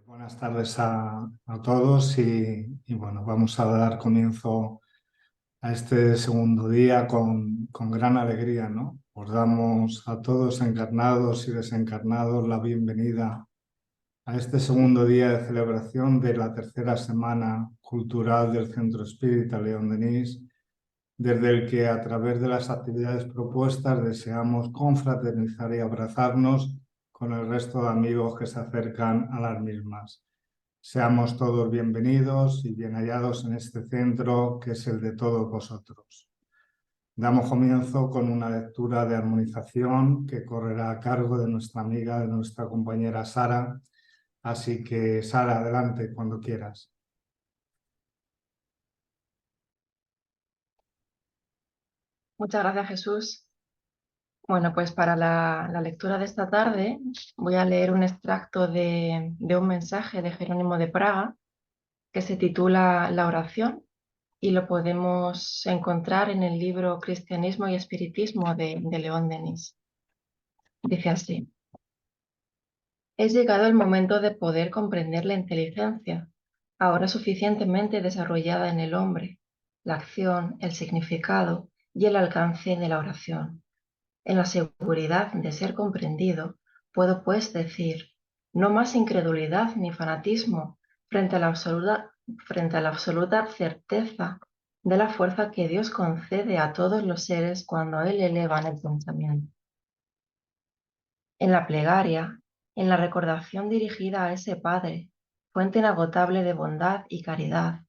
Buenas tardes a todos y bueno, vamos a dar comienzo a este segundo día con gran alegría, ¿no? Os damos a todos encarnados y desencarnados la bienvenida a este segundo día de celebración de la tercera semana cultural del Centro Espírita León Denis, desde el que a través de las actividades propuestas deseamos confraternizar y abrazarnos con el resto de amigos que se acercan a las mismas. Seamos todos bienvenidos y bien hallados en este centro que es el de todos vosotros. Damos comienzo con una lectura de armonización que correrá a cargo de nuestra amiga, de nuestra compañera Sara. Así que, Sara, adelante cuando quieras. Muchas gracias, Jesús. Bueno, pues para la lectura de esta tarde voy a leer un extracto de un mensaje de Jerónimo de Praga que se titula La oración y lo podemos encontrar en el libro Cristianismo y Espiritismo de León Denis. Dice así: Es llegado el momento de poder comprender la inteligencia, ahora suficientemente desarrollada en el hombre, la acción, el significado y el alcance de la oración. En la seguridad de ser comprendido, puedo pues decir, no más incredulidad ni fanatismo frente a la absoluta certeza de la fuerza que Dios concede a todos los seres cuando Él elevan el pensamiento. En la plegaria, en la recordación dirigida a ese Padre, fuente inagotable de bondad y caridad,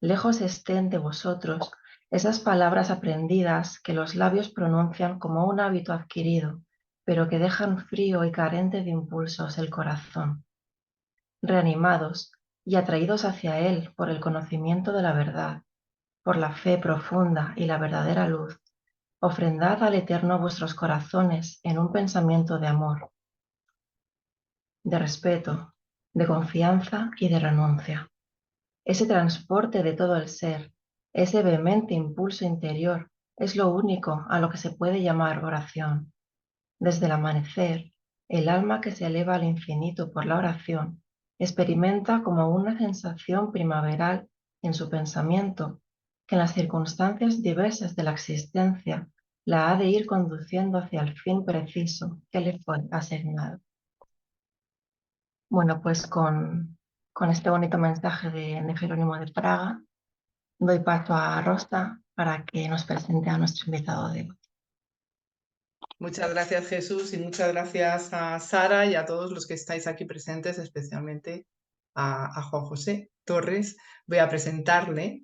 lejos estén de vosotros esas palabras aprendidas que los labios pronuncian como un hábito adquirido, pero que dejan frío y carente de impulsos el corazón. Reanimados y atraídos hacia Él por el conocimiento de la verdad, por la fe profunda y la verdadera luz, ofrendad al Eterno vuestros corazones en un pensamiento de amor, de respeto, de confianza y de renuncia. Ese transporte de todo el ser, ese vehemente impulso interior, es lo único a lo que se puede llamar oración. Desde el amanecer, el alma que se eleva al infinito por la oración experimenta como una sensación primaveral en su pensamiento que en las circunstancias diversas de la existencia la ha de ir conduciendo hacia el fin preciso que le fue asignado. Bueno, pues con este bonito mensaje de Jerónimo de Praga, doy paso a Rosa para que nos presente a nuestro invitado de hoy. Muchas gracias, Jesús, y muchas gracias a Sara y a todos los que estáis aquí presentes, especialmente a Juan José Torres. Voy a presentarle.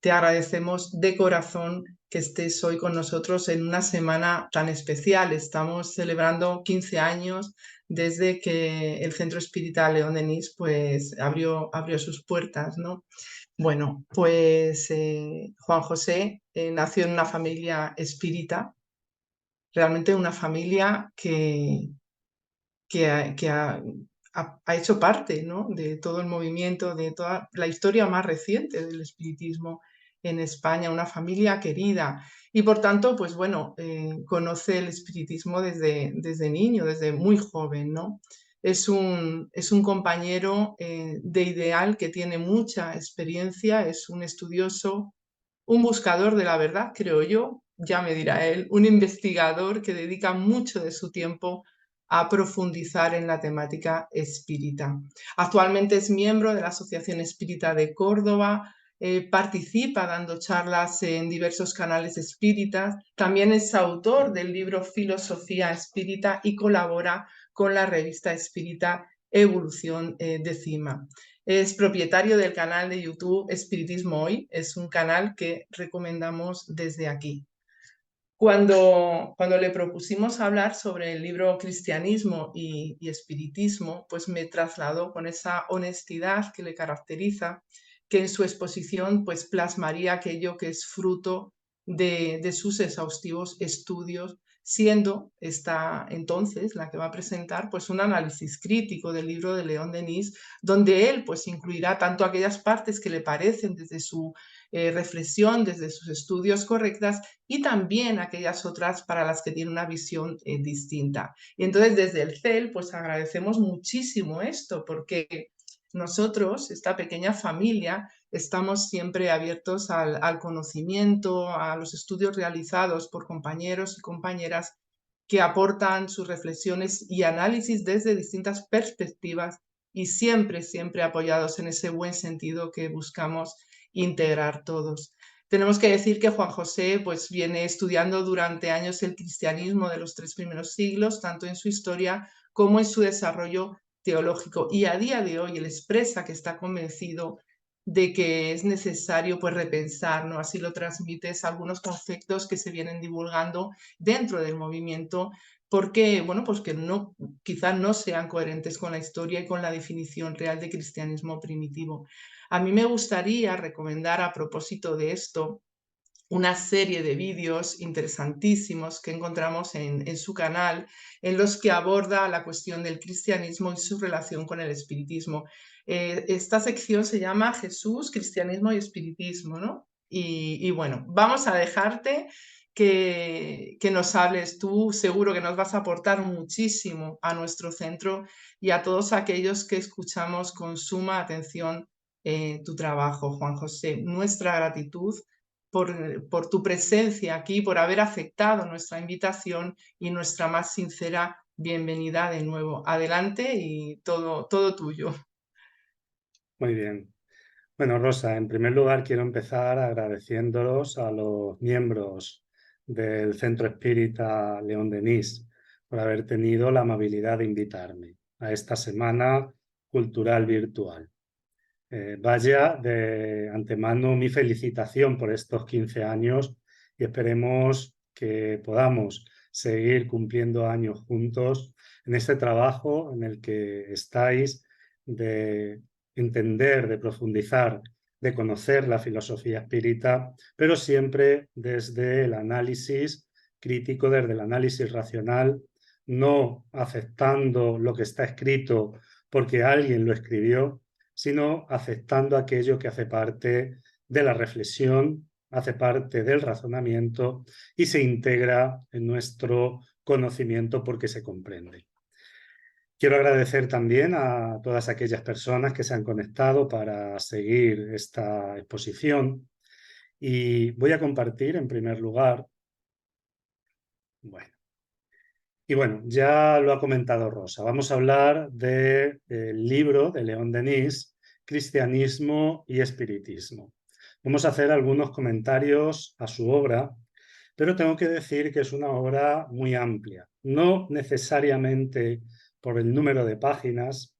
Te agradecemos de corazón que estés hoy con nosotros en una semana tan especial. Estamos celebrando 15 años desde que el Centro Espírita León Denis pues, abrió sus puertas, ¿no? Bueno, pues Juan José nació en una familia espírita, realmente una familia que ha hecho parte, ¿no?, de todo el movimiento, de toda la historia más reciente del espiritismo en España, una familia querida y por tanto, pues bueno, conoce el espiritismo desde niño, desde muy joven, ¿no? Es un compañero de ideal que tiene mucha experiencia, es un estudioso, un buscador de la verdad, creo yo, ya me dirá él, un investigador que dedica mucho de su tiempo a profundizar en la temática espírita. Actualmente es miembro de la Asociación Espírita de Córdoba, participa dando charlas en diversos canales espíritas, también es autor del libro Filosofía Espírita y colabora con la revista espírita Evolución Décima. Es propietario del canal de YouTube Espiritismo Hoy, es un canal que recomendamos desde aquí. Cuando le propusimos hablar sobre el libro Cristianismo y Espiritismo, pues me trasladó con esa honestidad que le caracteriza, que en su exposición pues plasmaría aquello que es fruto de sus exhaustivos estudios, siendo esta entonces la que va a presentar pues un análisis crítico del libro de León Denis, donde él pues incluirá tanto aquellas partes que le parecen desde su reflexión, desde sus estudios correctas, y también aquellas otras para las que tiene una visión distinta. Y entonces desde el CEL pues agradecemos muchísimo esto, porque nosotros, esta pequeña familia, estamos siempre abiertos al conocimiento, a los estudios realizados por compañeros y compañeras que aportan sus reflexiones y análisis desde distintas perspectivas y siempre apoyados en ese buen sentido que buscamos integrar todos. Tenemos que decir que Juan José pues, viene estudiando durante años el cristianismo de los 3 primeros siglos, tanto en su historia como en su desarrollo teológico. Y a día de hoy él expresa que está convencido de que es necesario pues, repensar, ¿no? Así lo transmites, algunos conceptos que se vienen divulgando dentro del movimiento, porque, bueno, pues que no, quizás no sean coherentes con la historia y con la definición real de cristianismo primitivo. A mí me gustaría recomendar a propósito de esto una serie de vídeos interesantísimos que encontramos en su canal, en los que aborda la cuestión del cristianismo y su relación con el espiritismo. Esta sección se llama Jesús, Cristianismo y Espiritismo, ¿no? Y bueno, vamos a dejarte que nos hables tú, seguro que nos vas a aportar muchísimo a nuestro centro y a todos aquellos que escuchamos con suma atención tu trabajo, Juan José. Nuestra gratitud por tu presencia aquí, por haber aceptado nuestra invitación y nuestra más sincera bienvenida de nuevo. Adelante y todo tuyo. Muy bien. Bueno, Rosa, en primer lugar quiero empezar agradeciéndolos a los miembros del Centro Espírita León Denis por haber tenido la amabilidad de invitarme a esta semana cultural virtual. Vaya de antemano mi felicitación por estos 15 años y esperemos que podamos seguir cumpliendo años juntos en este trabajo en el que estáis de entender, de profundizar, de conocer la filosofía espírita, pero siempre desde el análisis crítico, desde el análisis racional, no aceptando lo que está escrito porque alguien lo escribió, sino aceptando aquello que hace parte de la reflexión, hace parte del razonamiento y se integra en nuestro conocimiento porque se comprende. Quiero agradecer también a todas aquellas personas que se han conectado para seguir esta exposición y voy a compartir en primer lugar. Bueno, ya lo ha comentado Rosa. Vamos a hablar del libro de León Denis, Cristianismo y Espiritismo. Vamos a hacer algunos comentarios a su obra, pero tengo que decir que es una obra muy amplia, no necesariamente por el número de páginas,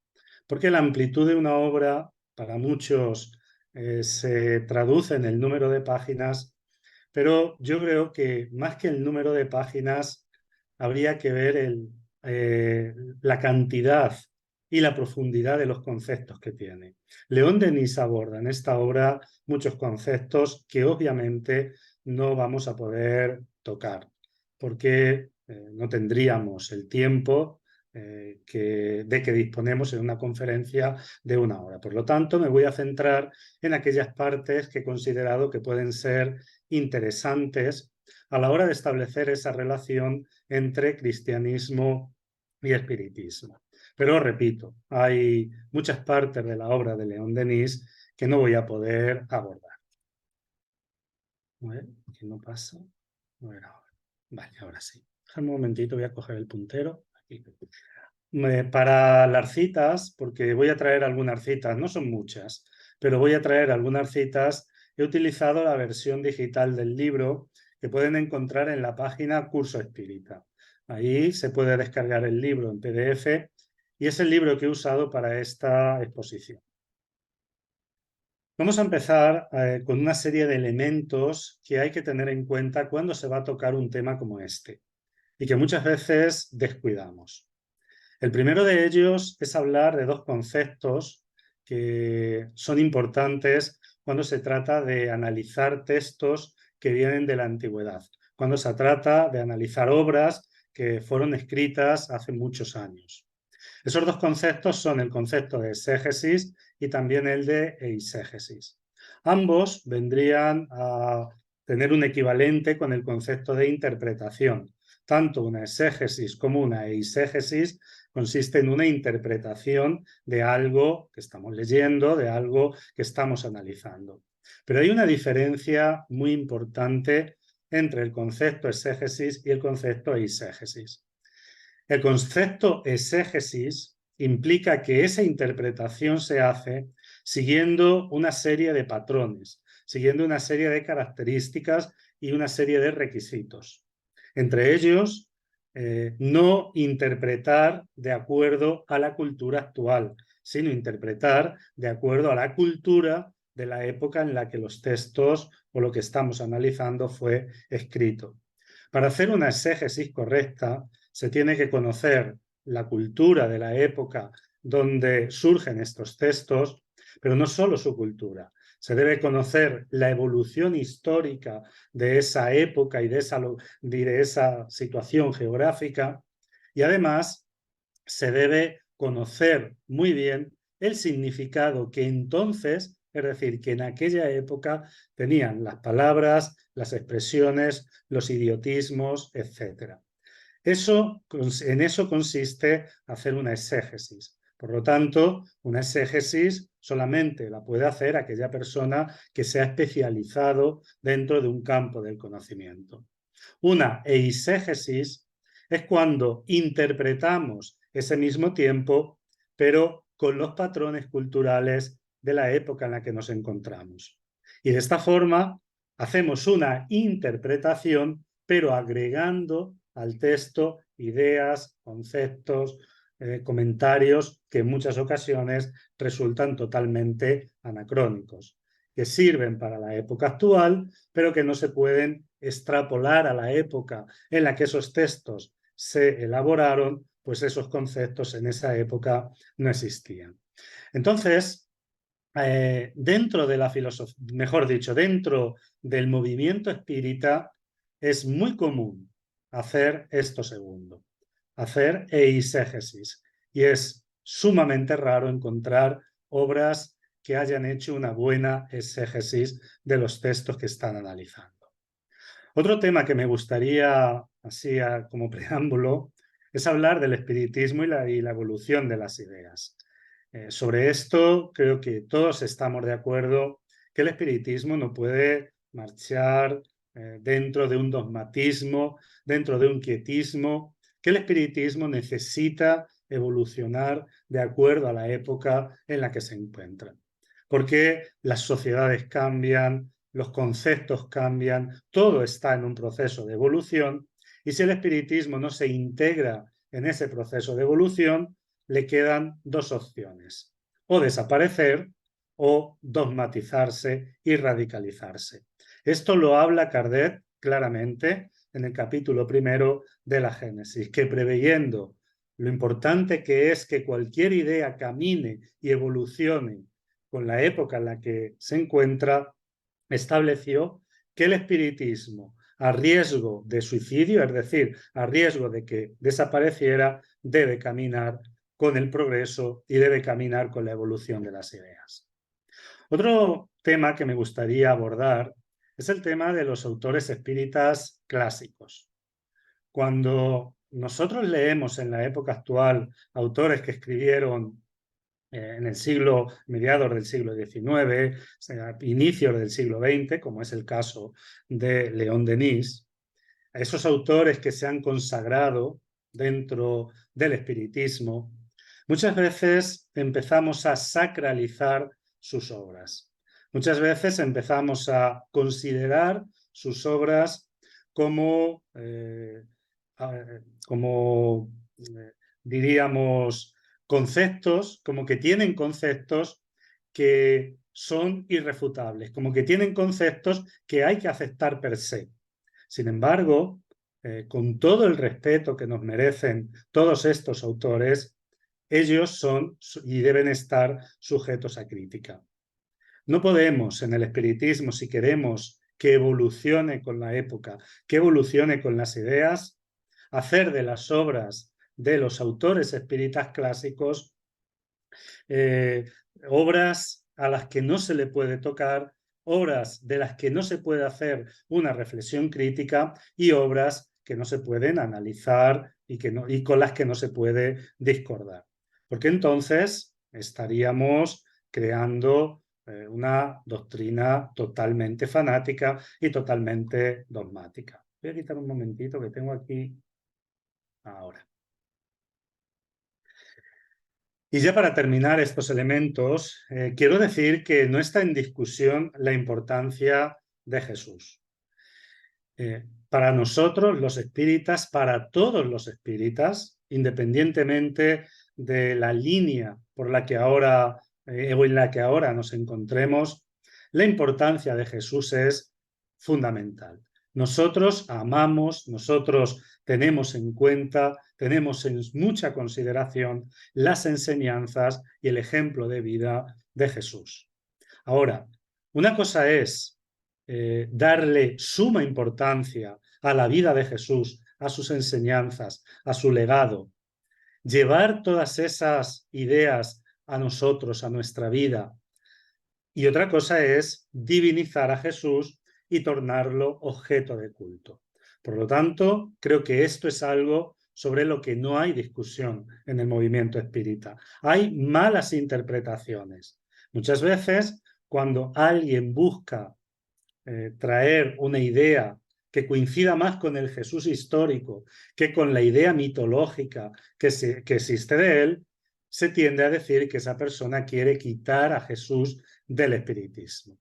porque la amplitud de una obra para muchos se traduce en el número de páginas, pero yo creo que más que el número de páginas habría que ver la cantidad y la profundidad de los conceptos que tiene. León Denis aborda en esta obra muchos conceptos que obviamente no vamos a poder tocar, porque no tendríamos el tiempo de que disponemos en una conferencia de 1 hora. Por lo tanto, me voy a centrar en aquellas partes que he considerado que pueden ser interesantes a la hora de establecer esa relación entre cristianismo y espiritismo. Pero repito, hay muchas partes de la obra de León Denis que no voy a poder abordar. A ver, ¿qué no pasa? A ver ahora. Vale, ahora sí. Un momentito, voy a coger el puntero. Aquí. Para las citas, porque voy a traer algunas citas, no son muchas, pero voy a traer algunas citas. He utilizado la versión digital del libro que pueden encontrar en la página Curso Espírita. Ahí se puede descargar el libro en PDF y es el libro que he usado para esta exposición. Vamos a empezar con una serie de elementos que hay que tener en cuenta cuando se va a tocar un tema como este y que muchas veces descuidamos. El primero de ellos es hablar de 2 conceptos que son importantes cuando se trata de analizar textos que vienen de la antigüedad, cuando se trata de analizar obras que fueron escritas hace muchos años. Esos 2 conceptos son el concepto de exégesis y también el de eisegesis. Ambos vendrían a tener un equivalente con el concepto de interpretación. Tanto una exégesis como una eisegesis consiste en una interpretación de algo que estamos leyendo, de algo que estamos analizando. Pero hay una diferencia muy importante entre el concepto exégesis y el concepto eisegesis. El concepto exégesis implica que esa interpretación se hace siguiendo una serie de patrones, siguiendo una serie de características y una serie de requisitos. Entre ellos, no interpretar de acuerdo a la cultura actual, sino interpretar de acuerdo a la cultura de la época en la que los textos o lo que estamos analizando fue escrito. Para hacer una exégesis correcta, se tiene que conocer la cultura de la época donde surgen estos textos, pero no solo su cultura. Se debe conocer la evolución histórica de esa época y de esa situación geográfica, y además se debe conocer muy bien el significado que entonces, es decir, que en aquella época tenían las palabras, las expresiones, los idiotismos, etc. En eso consiste hacer una exégesis. Por lo tanto, una exégesis solamente la puede hacer aquella persona que se ha especializado dentro de un campo del conocimiento. Una eisegesis es cuando interpretamos ese mismo tiempo, pero con los patrones culturales de la época en la que nos encontramos. Y de esta forma hacemos una interpretación, pero agregando al texto ideas, conceptos, comentarios que en muchas ocasiones resultan totalmente anacrónicos, que sirven para la época actual, pero que no se pueden extrapolar a la época en la que esos textos se elaboraron, pues esos conceptos en esa época no existían. Entonces, dentro de la filosofía, mejor dicho, dentro del movimiento espírita, es muy común hacer esto segundo, hacer eisegesis, y es sumamente raro encontrar obras que hayan hecho una buena exégesis de los textos que están analizando. Otro tema que me gustaría, así como preámbulo, es hablar del espiritismo y la evolución de las ideas. Sobre esto creo que todos estamos de acuerdo que el espiritismo no puede marchar dentro de un dogmatismo, dentro de un quietismo, que el espiritismo necesita evolucionar de acuerdo a la época en la que se encuentra. Porque las sociedades cambian, los conceptos cambian, todo está en un proceso de evolución, y si el espiritismo no se integra en ese proceso de evolución, le quedan dos opciones: o desaparecer o dogmatizarse y radicalizarse. Esto lo habla Kardec claramente en el capítulo 1 de la Génesis, que preveyendo lo importante que es que cualquier idea camine y evolucione con la época en la que se encuentra, estableció que el espiritismo, a riesgo de suicidio, es decir, a riesgo de que desapareciera, debe caminar con el progreso y debe caminar con la evolución de las ideas. Otro tema que me gustaría abordar es el tema de los autores espíritas clásicos. Cuando nosotros leemos en la época actual autores que escribieron en el mediados del siglo XIX, inicios del siglo XX, como es el caso de León Denis, a esos autores que se han consagrado dentro del espiritismo, muchas veces empezamos a sacralizar sus obras. Muchas veces empezamos a considerar sus obras como diríamos, conceptos, como que tienen conceptos que son irrefutables, como que tienen conceptos que hay que aceptar per se. Sin embargo, con todo el respeto que nos merecen todos estos autores, ellos son y deben estar sujetos a crítica. No podemos en el espiritismo, si queremos que evolucione con la época, que evolucione con las ideas, hacer de las obras de los autores espíritas clásicos obras a las que no se le puede tocar, obras de las que no se puede hacer una reflexión crítica y obras que no se pueden analizar y con las que no se puede discordar. Porque entonces estaríamos creando una doctrina totalmente fanática y totalmente dogmática. Voy a quitar un momentito que tengo aquí ahora. Y ya para terminar estos elementos, quiero decir que no está en discusión la importancia de Jesús. Para nosotros, los espíritas, para todos los espíritas, independientemente de la línea por la que ahora o en la que ahora nos encontremos, la importancia de Jesús es fundamental. Nosotros amamos, nosotros tenemos en cuenta, tenemos en mucha consideración las enseñanzas y el ejemplo de vida de Jesús. Ahora, una cosa es darle suma importancia a la vida de Jesús, a sus enseñanzas, a su legado, llevar todas esas ideas a nosotros, a nuestra vida. Y otra cosa es divinizar a Jesús y tornarlo objeto de culto. Por lo tanto, creo que esto es algo sobre lo que no hay discusión en el movimiento espírita. Hay malas interpretaciones. Muchas veces, cuando alguien busca traer una idea que coincida más con el Jesús histórico que con la idea mitológica que existe de él, se tiende a decir que esa persona quiere quitar a Jesús del espiritismo.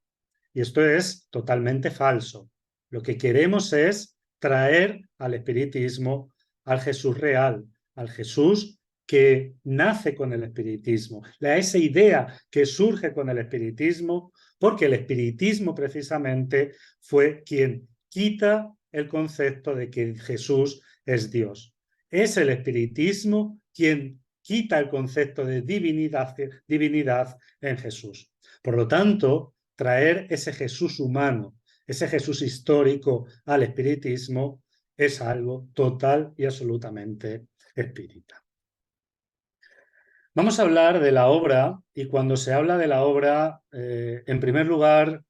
Y esto es totalmente falso. Lo que queremos es traer al espiritismo al Jesús real, al Jesús que nace con el espiritismo, a esa idea que surge con el espiritismo, porque el espiritismo precisamente fue quien quita el concepto de que Jesús es Dios. Es el espiritismo quien quita el concepto de divinidad en Jesús. Por lo tanto, traer ese Jesús humano, ese Jesús histórico al espiritismo es algo total y absolutamente espírita. Vamos a hablar de la obra, y cuando se habla de la obra, en primer lugar,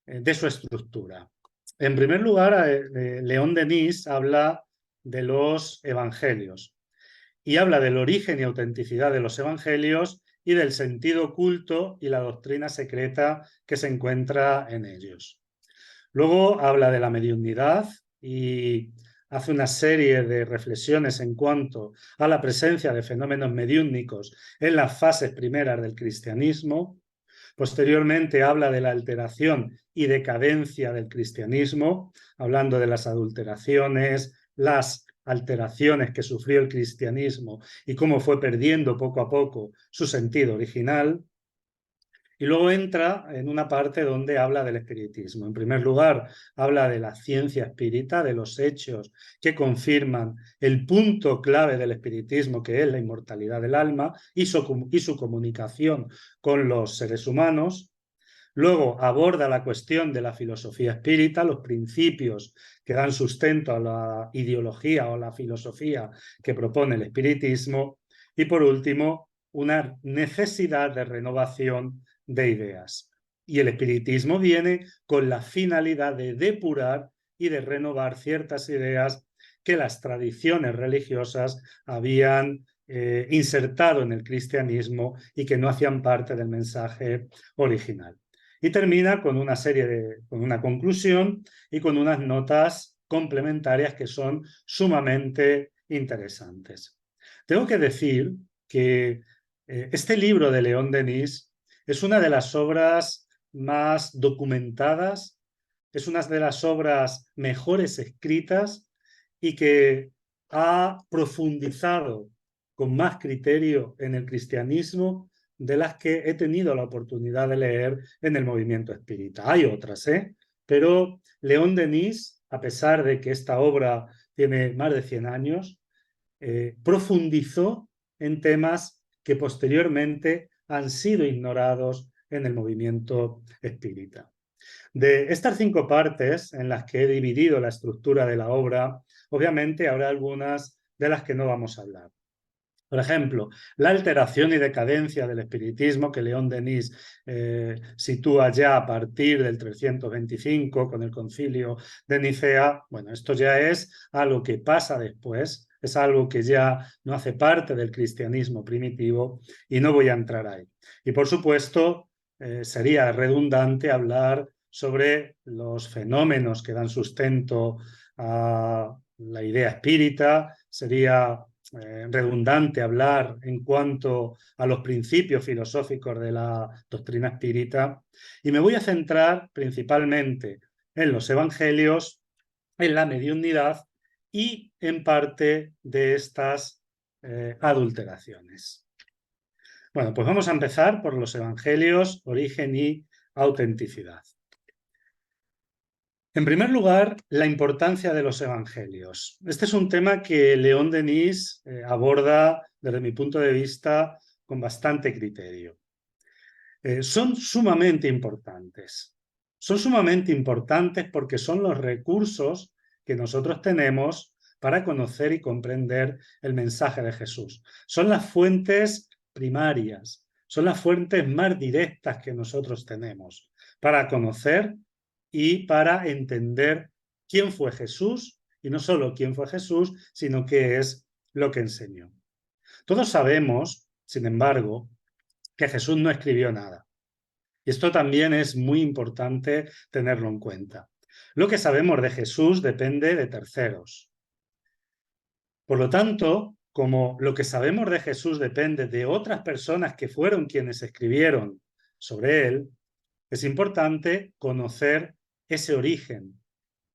de su estructura. En primer lugar, León Denis habla de los evangelios y habla del origen y autenticidad de los evangelios y del sentido oculto y la doctrina secreta que se encuentra en ellos. Luego habla de la mediunidad y hace una serie de reflexiones en cuanto a la presencia de fenómenos mediúnicos en las fases primeras del cristianismo. Posteriormente habla de la alteración y decadencia del cristianismo, hablando de las adulteraciones, las alteraciones que sufrió el cristianismo y cómo fue perdiendo poco a poco su sentido original. Y luego entra en una parte donde habla del espiritismo. En primer lugar, habla de la ciencia espírita, de los hechos que confirman el punto clave del espiritismo, que es la inmortalidad del alma y su comunicación con los seres humanos. Luego aborda la cuestión de la filosofía espírita, los principios que dan sustento a la ideología o la filosofía que propone el espiritismo. Y por último, una necesidad de renovación de ideas. Y el espiritismo viene con la finalidad de depurar y de renovar ciertas ideas que las tradiciones religiosas habían insertado en el cristianismo y que no hacían parte del mensaje original. Y termina con con una conclusión y con unas notas complementarias que son sumamente interesantes. Tengo que decir que este libro de León Denis es una de las obras más documentadas, es una de las obras mejores escritas y que ha profundizado con más criterio en el cristianismo de las que he tenido la oportunidad de leer en el movimiento espírita. Hay otras, pero León Denis, a pesar de que esta obra tiene más de 100 años, profundizó en temas que posteriormente han sido ignorados en el movimiento espírita. De estas 5 partes en las que he dividido la estructura de la obra, obviamente habrá algunas de las que no vamos a hablar. Por ejemplo, la alteración y decadencia del espiritismo que León Denis sitúa ya a partir del 325 con el concilio de Nicea. Bueno, esto ya es algo que pasa después, es algo que ya no hace parte del cristianismo primitivo y no voy a entrar ahí. Y por supuesto, sería redundante hablar sobre los fenómenos que dan sustento a la idea espírita, sería redundante hablar en cuanto a los principios filosóficos de la doctrina espírita, y me voy a centrar principalmente en los evangelios, en la mediunidad y en parte de estas adulteraciones. Bueno, pues vamos a empezar por los evangelios, origen y autenticidad. En primer lugar, la importancia de los evangelios. Este es un tema que León Denis aborda, desde mi punto de vista, con bastante criterio. Son sumamente importantes. Son sumamente importantes porque son los recursos que nosotros tenemos para conocer y comprender el mensaje de Jesús. Son las fuentes primarias, son las fuentes más directas que nosotros tenemos para conocer y para entender quién fue Jesús, y no solo quién fue Jesús, sino qué es lo que enseñó. Todos sabemos, sin embargo, que Jesús no escribió nada. Y esto también es muy importante tenerlo en cuenta. Lo que sabemos de Jesús depende de terceros. Por lo tanto, como lo que sabemos de Jesús depende de otras personas que fueron quienes escribieron sobre él, es importante conocer ese origen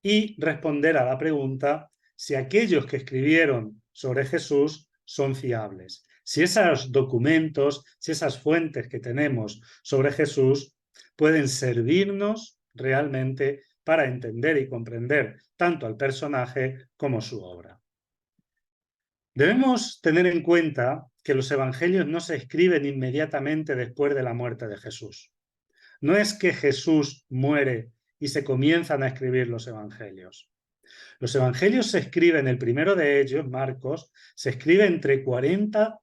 y responder a la pregunta si aquellos que escribieron sobre Jesús son fiables. Si esos documentos, si esas fuentes que tenemos sobre Jesús pueden servirnos realmente para entender y comprender tanto al personaje como su obra. Debemos tener en cuenta que los evangelios no se escriben inmediatamente después de la muerte de Jesús. No es que Jesús muere y se comienzan a escribir los evangelios. Los evangelios se escriben, el primero de ellos, Marcos, se escribe 40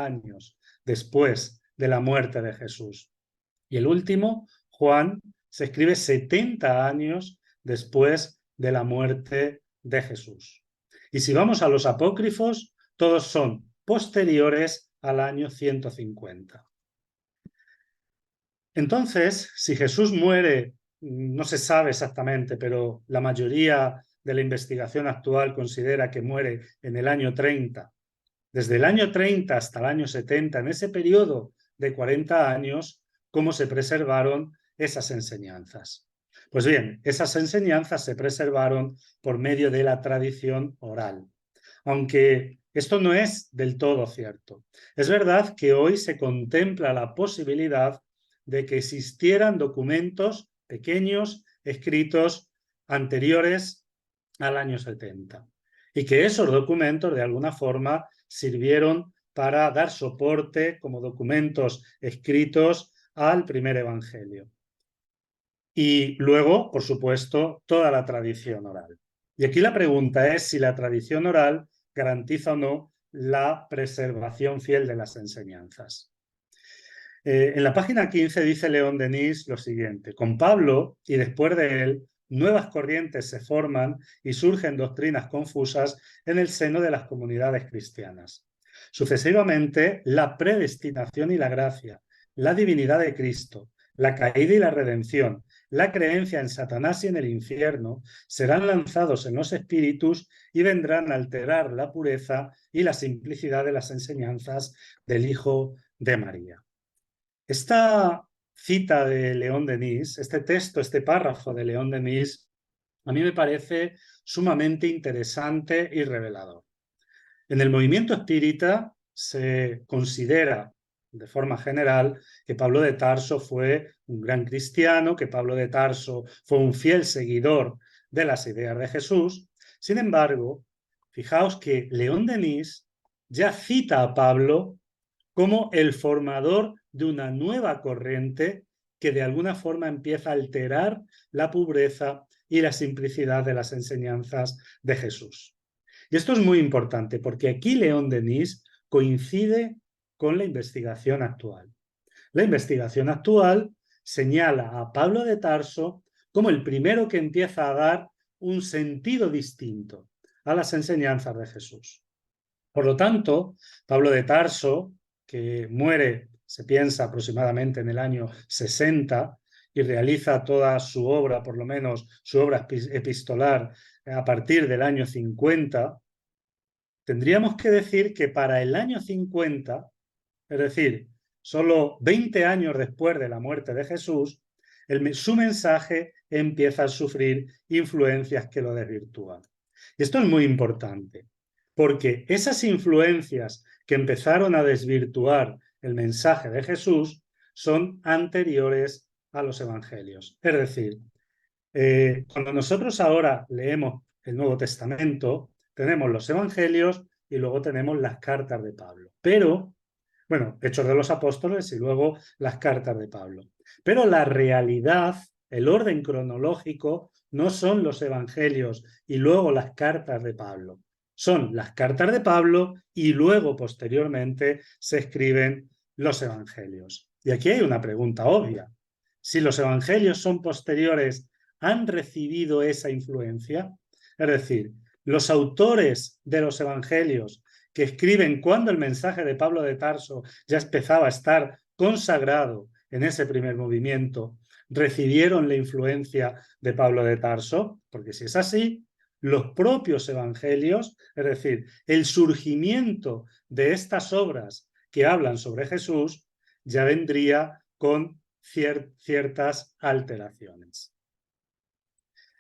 años después de la muerte de Jesús. Y el último, Juan, se escribe 70 años después de la muerte de Jesús. Y si vamos a los apócrifos, todos son posteriores al año 150. Entonces, si Jesús muere, no se sabe exactamente, pero la mayoría de la investigación actual considera que muere en el año 30. Desde el año 30 hasta el año 70, en ese periodo de 40 años, ¿cómo se preservaron esas enseñanzas? Pues bien, esas enseñanzas se preservaron por medio de la tradición oral. Aunque esto no es del todo cierto. Es verdad que hoy se contempla la posibilidad de que existieran documentos pequeños escritos anteriores al año 70 y que esos documentos de alguna forma sirvieron para dar soporte como documentos escritos al primer evangelio. Y luego, por supuesto, toda la tradición oral. Y aquí la pregunta es si la tradición oral garantiza o no la preservación fiel de las enseñanzas. En la página 15 dice León Denis lo siguiente: con Pablo y después de él, nuevas corrientes se forman y surgen doctrinas confusas en el seno de las comunidades cristianas. Sucesivamente, la predestinación y la gracia, la divinidad de Cristo, la caída y la redención, la creencia en Satanás y en el infierno serán lanzados en los espíritus y vendrán a alterar la pureza y la simplicidad de las enseñanzas del Hijo de María. Esta cita de León Denis, este texto, este párrafo de León Denis, a mí me parece sumamente interesante y revelador. En el movimiento espírita se considera de forma general que Pablo de Tarso fue un gran cristiano, que Pablo de Tarso fue un fiel seguidor de las ideas de Jesús. Sin embargo, fijaos que León Denis ya cita a Pablo como el formador de una nueva corriente que de alguna forma empieza a alterar la pureza y la simplicidad de las enseñanzas de Jesús. Y esto es muy importante porque aquí León Denis coincide con la investigación actual. La investigación actual señala a Pablo de Tarso como el primero que empieza a dar un sentido distinto a las enseñanzas de Jesús. Por lo tanto, Pablo de Tarso, que muere, se piensa, aproximadamente en el año 60 y realiza toda su obra, por lo menos su obra epistolar, a partir del año 50, tendríamos que decir que para el año 50, es decir, solo 20 años después de la muerte de Jesús, su mensaje empieza a sufrir influencias que lo desvirtúan. Y esto es muy importante, porque esas influencias que empezaron a desvirtuar el mensaje de Jesús son anteriores a los evangelios. Es decir, cuando nosotros ahora leemos el Nuevo Testamento, tenemos los evangelios y luego tenemos las cartas de Pablo. Pero, bueno, Hechos de los Apóstoles y luego las cartas de Pablo. Pero la realidad, el orden cronológico, no son los evangelios y luego las cartas de Pablo. Son las cartas de Pablo y luego, posteriormente, se escriben los evangelios. Y aquí hay una pregunta obvia. Si los evangelios son posteriores, ¿han recibido esa influencia? Es decir, los autores de los evangelios que escriben cuando el mensaje de Pablo de Tarso ya empezaba a estar consagrado en ese primer movimiento, ¿recibieron la influencia de Pablo de Tarso? Porque si es así, los propios evangelios, es decir, el surgimiento de estas obras que hablan sobre Jesús, ya vendría con ciertas alteraciones.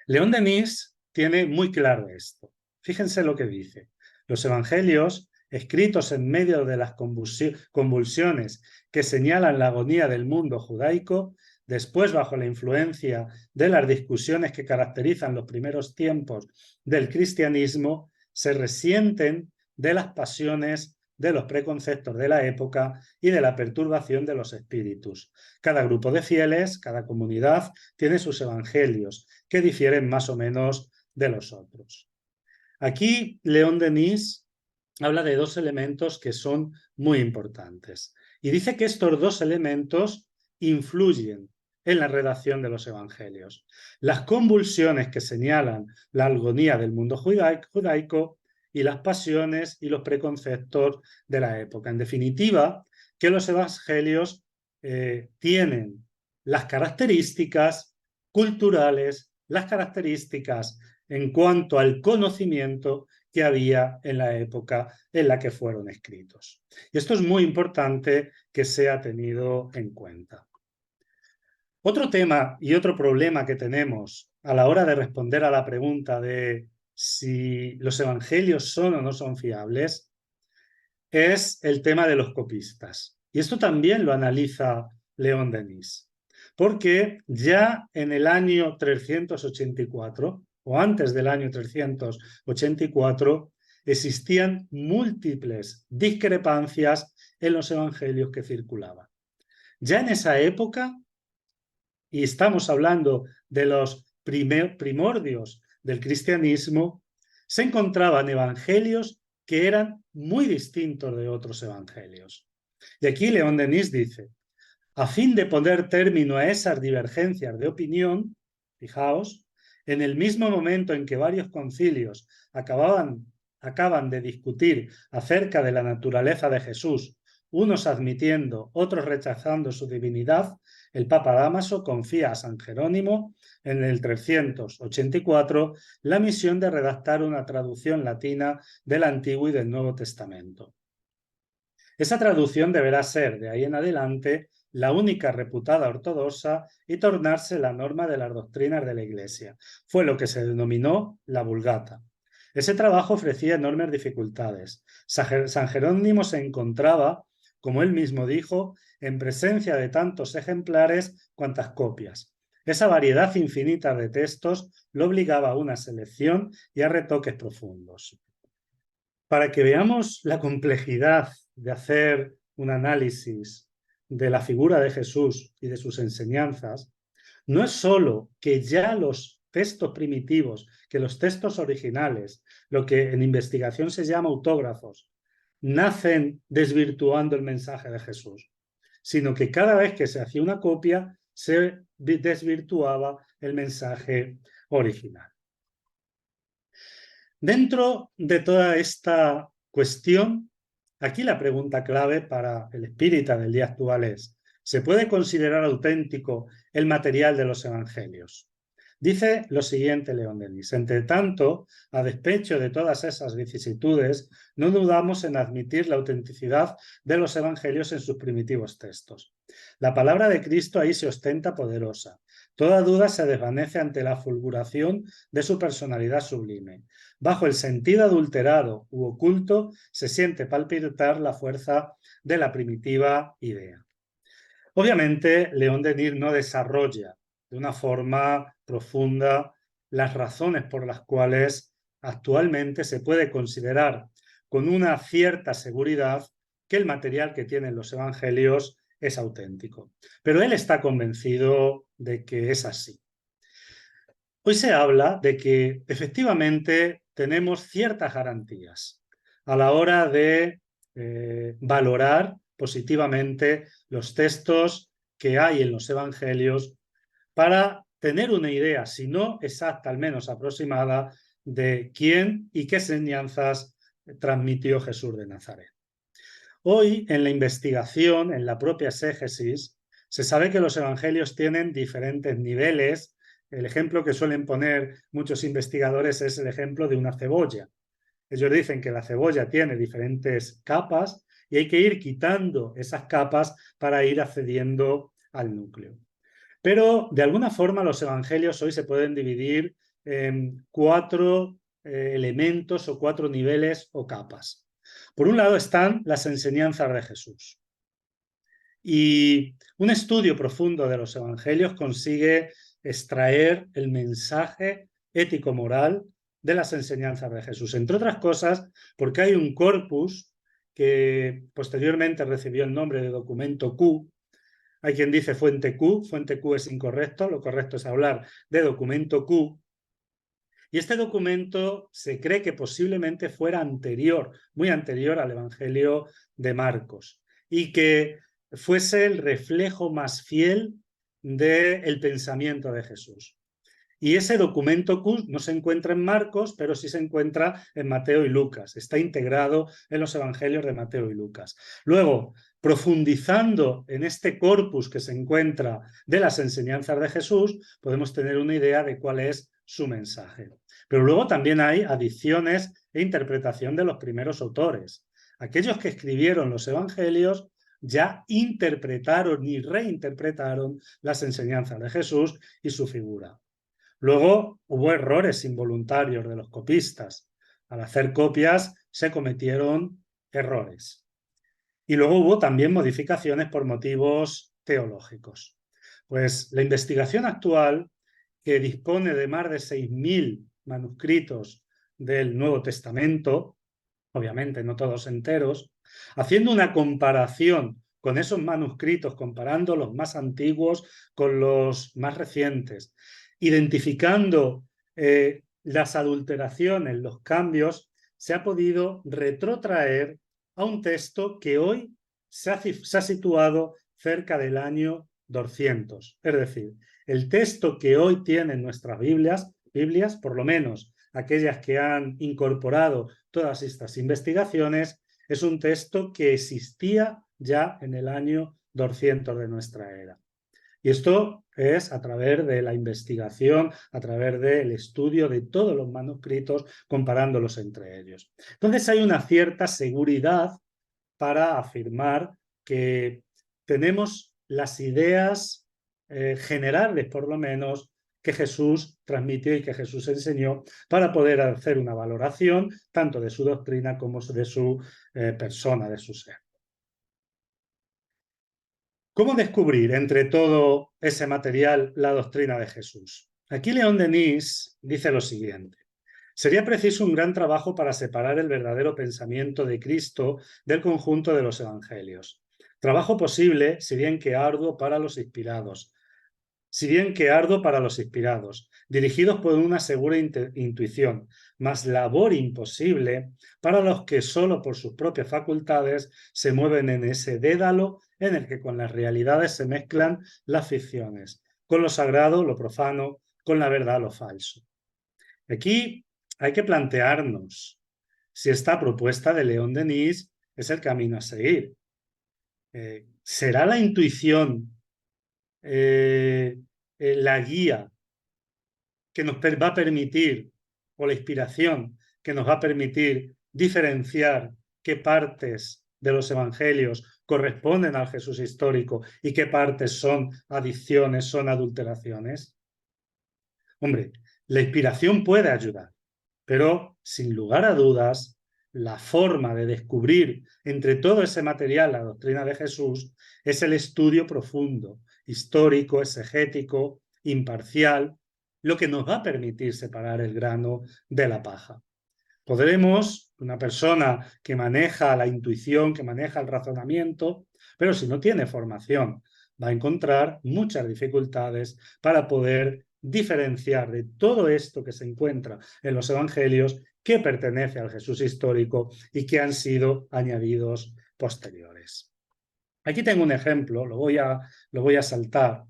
León Denis tiene muy claro esto. Fíjense lo que dice. Los evangelios, escritos en medio de las convulsiones que señalan la agonía del mundo judaico, después bajo la influencia de las discusiones que caracterizan los primeros tiempos del cristianismo, se resienten de las pasiones, de los preconceptos de la época y de la perturbación de los espíritus. Cada grupo de fieles, cada comunidad, tiene sus evangelios, que difieren más o menos de los otros. Aquí León Denis habla de dos elementos que son muy importantes y dice que estos dos elementos influyen en la redacción de los evangelios. Las convulsiones que señalan la agonía del mundo judaico y las pasiones y los preconceptos de la época. En definitiva, que los evangelios tienen las características culturales, las características en cuanto al conocimiento que había en la época en la que fueron escritos. Y esto es muy importante que sea tenido en cuenta. Otro tema y otro problema que tenemos a la hora de responder a la pregunta de si los evangelios son o no son fiables es el tema de los copistas. Y esto también lo analiza León Denis, porque ya en el año 384 o antes del año 384 existían múltiples discrepancias en los evangelios que circulaban. Ya en esa época, y estamos hablando de los primordios del cristianismo, se encontraban evangelios que eran muy distintos de otros evangelios. Y aquí León Denis dice, a fin de poner término a esas divergencias de opinión, fijaos, en el mismo momento en que varios concilios acaban de discutir acerca de la naturaleza de Jesús, unos admitiendo, otros rechazando su divinidad, el Papa Dámaso confía a San Jerónimo en el 384 la misión de redactar una traducción latina del Antiguo y del Nuevo Testamento. Esa traducción deberá ser, de ahí en adelante, la única reputada ortodoxa y tornarse la norma de las doctrinas de la Iglesia. Fue lo que se denominó la Vulgata. Ese trabajo ofrecía enormes dificultades. San Jerónimo se encontraba, como él mismo dijo, en presencia de tantos ejemplares cuantas copias. Esa variedad infinita de textos lo obligaba a una selección y a retoques profundos. Para que veamos la complejidad de hacer un análisis de la figura de Jesús y de sus enseñanzas, no es solo que ya los textos primitivos, que los textos originales, lo que en investigación se llama autógrafos, nacen desvirtuando el mensaje de Jesús, sino que cada vez que se hacía una copia se desvirtuaba el mensaje original. Dentro de toda esta cuestión, aquí la pregunta clave para el espírita del día actual es: ¿se puede considerar auténtico el material de los evangelios? Dice lo siguiente León Denis: entre tanto, a despecho de todas esas vicisitudes, no dudamos en admitir la autenticidad de los evangelios en sus primitivos textos. La palabra de Cristo ahí se ostenta poderosa. Toda duda se desvanece ante la fulguración de su personalidad sublime. Bajo el sentido adulterado u oculto se siente palpitar la fuerza de la primitiva idea. Obviamente, León Denis no desarrolla de una forma profunda las razones por las cuales actualmente se puede considerar con una cierta seguridad que el material que tienen los evangelios es auténtico. Pero él está convencido de que es así. Hoy se habla de que efectivamente tenemos ciertas garantías a la hora de valorar positivamente los textos que hay en los evangelios para tener una idea, si no exacta, al menos aproximada, de quién y qué enseñanzas transmitió Jesús de Nazaret. Hoy, en la investigación, en la propia exégesis, se sabe que los evangelios tienen diferentes niveles. El ejemplo que suelen poner muchos investigadores es el ejemplo de una cebolla. Ellos dicen que la cebolla tiene diferentes capas y hay que ir quitando esas capas para ir accediendo al núcleo. Pero, de alguna forma, los evangelios hoy se pueden dividir en 4 elementos o 4 niveles o capas. Por un lado están las enseñanzas de Jesús. Y un estudio profundo de los evangelios consigue extraer el mensaje ético-moral de las enseñanzas de Jesús. Entre otras cosas, porque hay un corpus que posteriormente recibió el nombre de documento Q. Hay quien dice fuente Q es incorrecto, lo correcto es hablar de documento Q. Y este documento se cree que posiblemente fuera anterior, muy anterior al Evangelio de Marcos, y que fuese el reflejo más fiel del pensamiento de Jesús. Y ese documento Q no se encuentra en Marcos, pero sí se encuentra en Mateo y Lucas. Está integrado en los evangelios de Mateo y Lucas. Luego, profundizando en este corpus que se encuentra de las enseñanzas de Jesús, podemos tener una idea de cuál es su mensaje. Pero luego también hay adiciones e interpretación de los primeros autores. Aquellos que escribieron los evangelios ya interpretaron y reinterpretaron las enseñanzas de Jesús y su figura. Luego hubo errores involuntarios de los copistas. Al hacer copias se cometieron errores. Y luego hubo también modificaciones por motivos teológicos. Pues la investigación actual, que dispone de más de 6.000 manuscritos del Nuevo Testamento, obviamente no todos enteros, haciendo una comparación con esos manuscritos, comparando los más antiguos con los más recientes, identificando las adulteraciones, los cambios, se ha podido retrotraer a un texto que hoy se ha situado cerca del año 200. Es decir, el texto que hoy tienen nuestras Biblias, por lo menos aquellas que han incorporado todas estas investigaciones, es un texto que existía ya en el año 200 de nuestra era. Y esto es a través de la investigación, a través del estudio de todos los manuscritos, comparándolos entre ellos. Entonces hay una cierta seguridad para afirmar que tenemos las ideas generales, por lo menos, que Jesús transmitió y que Jesús enseñó para poder hacer una valoración tanto de su doctrina como de su persona, de su ser. ¿Cómo descubrir entre todo ese material la doctrina de Jesús? Aquí León Denis dice lo siguiente: sería preciso un gran trabajo para separar el verdadero pensamiento de Cristo del conjunto de los evangelios. Trabajo posible, si bien que arduo para los inspirados, dirigidos por una segura intuición, mas labor imposible para los que solo por sus propias facultades se mueven en ese dédalo en el que con las realidades se mezclan las ficciones, con lo sagrado, lo profano, con la verdad, lo falso. Aquí hay que plantearnos si esta propuesta de León Denis es el camino a seguir. ¿Será la intuición la guía que nos va a permitir, o la inspiración que nos va a permitir diferenciar qué partes de los evangelios corresponden al Jesús histórico y qué partes son adiciones, son adulteraciones? Hombre, la inspiración puede ayudar, pero sin lugar a dudas, la forma de descubrir entre todo ese material la doctrina de Jesús es el estudio profundo, histórico, exegético, imparcial, lo que nos va a permitir separar el grano de la paja. Podremos, una persona que maneja la intuición, que maneja el razonamiento, pero si no tiene formación, va a encontrar muchas dificultades para poder diferenciar de todo esto que se encuentra en los evangelios que pertenece al Jesús histórico y que han sido añadidos posteriores. Aquí tengo un ejemplo, lo voy a saltar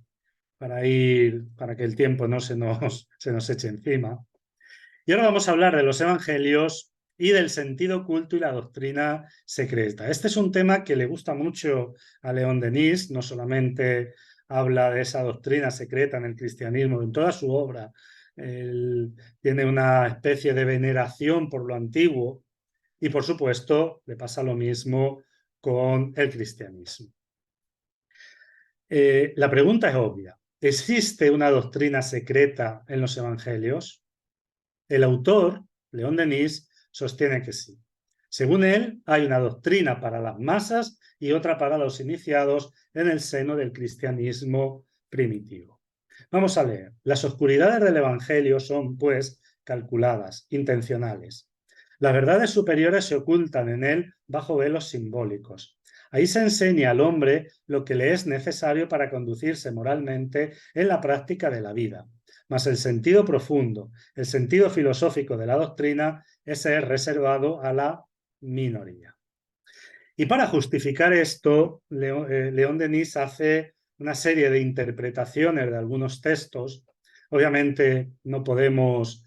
para que el tiempo no se nos eche encima. Y ahora vamos a hablar de los evangelios y del sentido oculto y la doctrina secreta. Este es un tema que le gusta mucho a León Denis, no solamente habla de esa doctrina secreta en el cristianismo, en toda su obra. Él tiene una especie de veneración por lo antiguo y, por supuesto, le pasa lo mismo con el cristianismo. La pregunta es obvia. ¿Existe una doctrina secreta en los evangelios? El autor, León Denis, sostiene que sí. Según él, hay una doctrina para las masas y otra para los iniciados en el seno del cristianismo primitivo. Vamos a leer. Las oscuridades del Evangelio son, pues, calculadas, intencionales. Las verdades superiores se ocultan en él bajo velos simbólicos. Ahí se enseña al hombre lo que le es necesario para conducirse moralmente en la práctica de la vida. Mas el sentido profundo, el sentido filosófico de la doctrina, ese es reservado a la minoría. Y para justificar esto, León Denis hace una serie de interpretaciones de algunos textos. Obviamente no podemos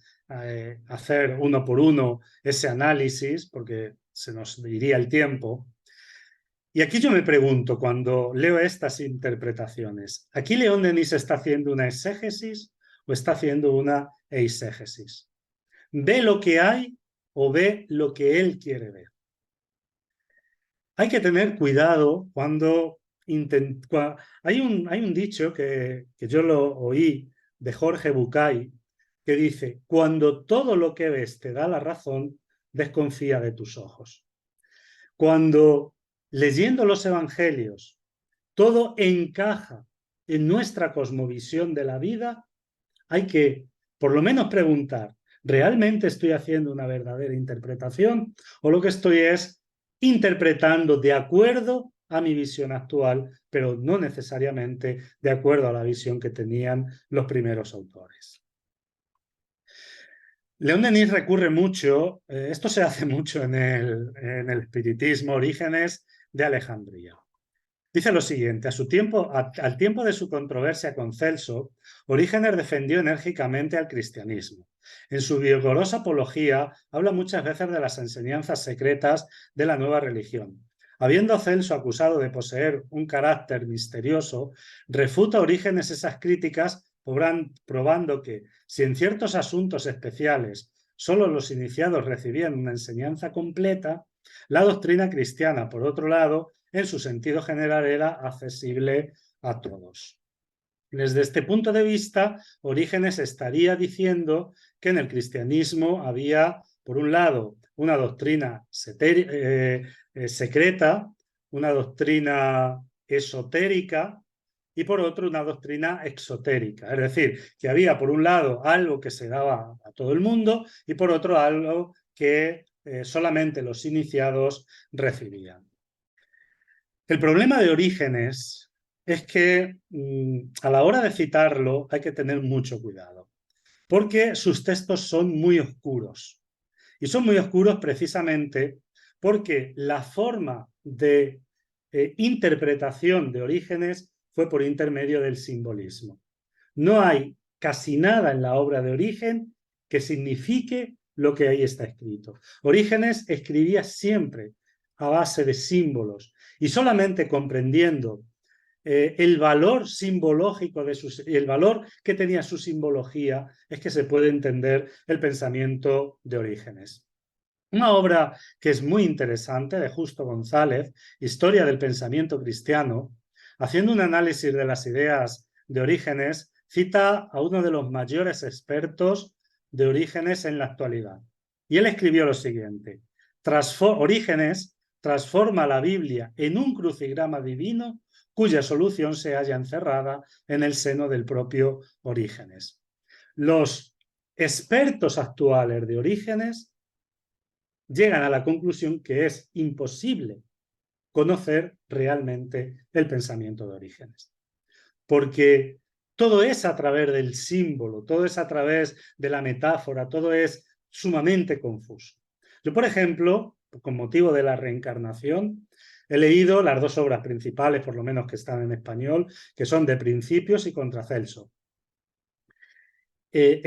hacer uno por uno ese análisis porque se nos iría el tiempo. Y aquí yo me pregunto, cuando leo estas interpretaciones, ¿aquí León Denis está haciendo una exégesis o está haciendo una eisegesis? ¿Ve lo que hay o ve lo que él quiere ver? Hay que tener cuidado cuando hay un dicho que yo lo oí de Jorge Bucay que dice: cuando todo lo que ves te da la razón, desconfía de tus ojos. Cuando leyendo los evangelios todo encaja en nuestra cosmovisión de la vida, hay que por lo menos preguntar: ¿realmente estoy haciendo una verdadera interpretación o lo que estoy es interpretando de acuerdo a mi visión actual, pero no necesariamente de acuerdo a la visión que tenían los primeros autores? León Denis recurre mucho, esto se hace mucho en el espiritismo, Orígenes de Alejandría. Dice lo siguiente: al tiempo de su controversia con Celso, Orígenes defendió enérgicamente al cristianismo. En su vigorosa apología habla muchas veces de las enseñanzas secretas de la nueva religión. Habiendo Celso acusado de poseer un carácter misterioso, refuta Orígenes esas críticas probando que, si en ciertos asuntos especiales solo los iniciados recibían una enseñanza completa, la doctrina cristiana, por otro lado, en su sentido general era accesible a todos. Desde este punto de vista, Orígenes estaría diciendo que en el cristianismo había, por un lado, una doctrina secreta, una doctrina esotérica y por otro una doctrina exotérica. Es decir, que había por un lado algo que se daba a todo el mundo y por otro algo que solamente los iniciados recibían. El problema de Orígenes es que a la hora de citarlo hay que tener mucho cuidado, porque sus textos son muy oscuros. Y son muy oscuros precisamente porque la forma de interpretación de Orígenes fue por intermedio del simbolismo. No hay casi nada en la obra de Origen que signifique lo que ahí está escrito. Orígenes escribía siempre a base de símbolos y solamente comprendiendo el valor simbológico el valor que tenía su simbología es que se puede entender el pensamiento de Orígenes. Una obra que es muy interesante de Justo González, Historia del pensamiento cristiano, haciendo un análisis de las ideas de Orígenes, cita a uno de los mayores expertos de Orígenes en la actualidad. Y él escribió lo siguiente: Orígenes transforma la Biblia en un crucigrama divino cuya solución se halla encerrada en el seno del propio Orígenes. Los expertos actuales de Orígenes llegan a la conclusión que es imposible conocer realmente el pensamiento de Orígenes. Porque todo es a través del símbolo, todo es a través de la metáfora, todo es sumamente confuso. Yo, por ejemplo, con motivo de la reencarnación, he leído las dos obras principales, por lo menos que están en español, que son De Principios y Contra Celso. En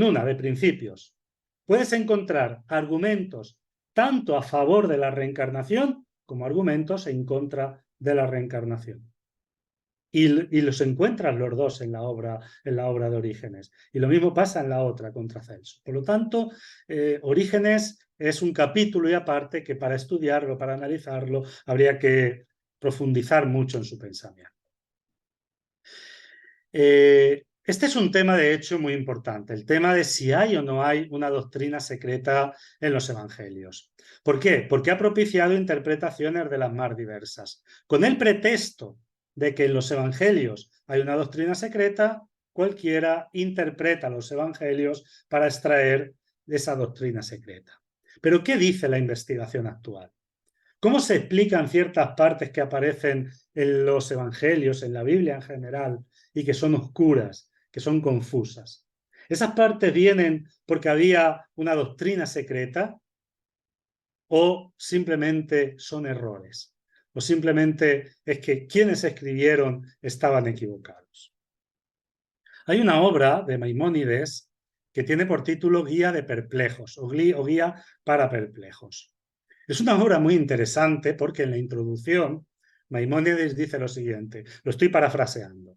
una de Principios, puedes encontrar argumentos tanto a favor de la reencarnación como argumentos en contra de la reencarnación. Y los encuentras los dos en la obra de Orígenes. Y lo mismo pasa en la otra, Contra Celso. Por lo tanto, Orígenes es un capítulo y aparte que para estudiarlo, para analizarlo, habría que profundizar mucho en su pensamiento. Este es un tema, de hecho, muy importante, el tema de si hay o no hay una doctrina secreta en los evangelios. ¿Por qué? Porque ha propiciado interpretaciones de las más diversas. Con el pretexto de que en los evangelios hay una doctrina secreta, cualquiera interpreta los evangelios para extraer esa doctrina secreta. Pero ¿qué dice la investigación actual? ¿Cómo se explican ciertas partes que aparecen en los evangelios, en la Biblia en general, y que son oscuras, que son confusas? ¿Esas partes vienen porque había una doctrina secreta o simplemente son errores? ¿O simplemente es que quienes escribieron estaban equivocados? Hay una obra de Maimónides que tiene por título Guía de Perplejos o Guía para Perplejos. Es una obra muy interesante porque en la introducción Maimónides dice lo siguiente, lo estoy parafraseando.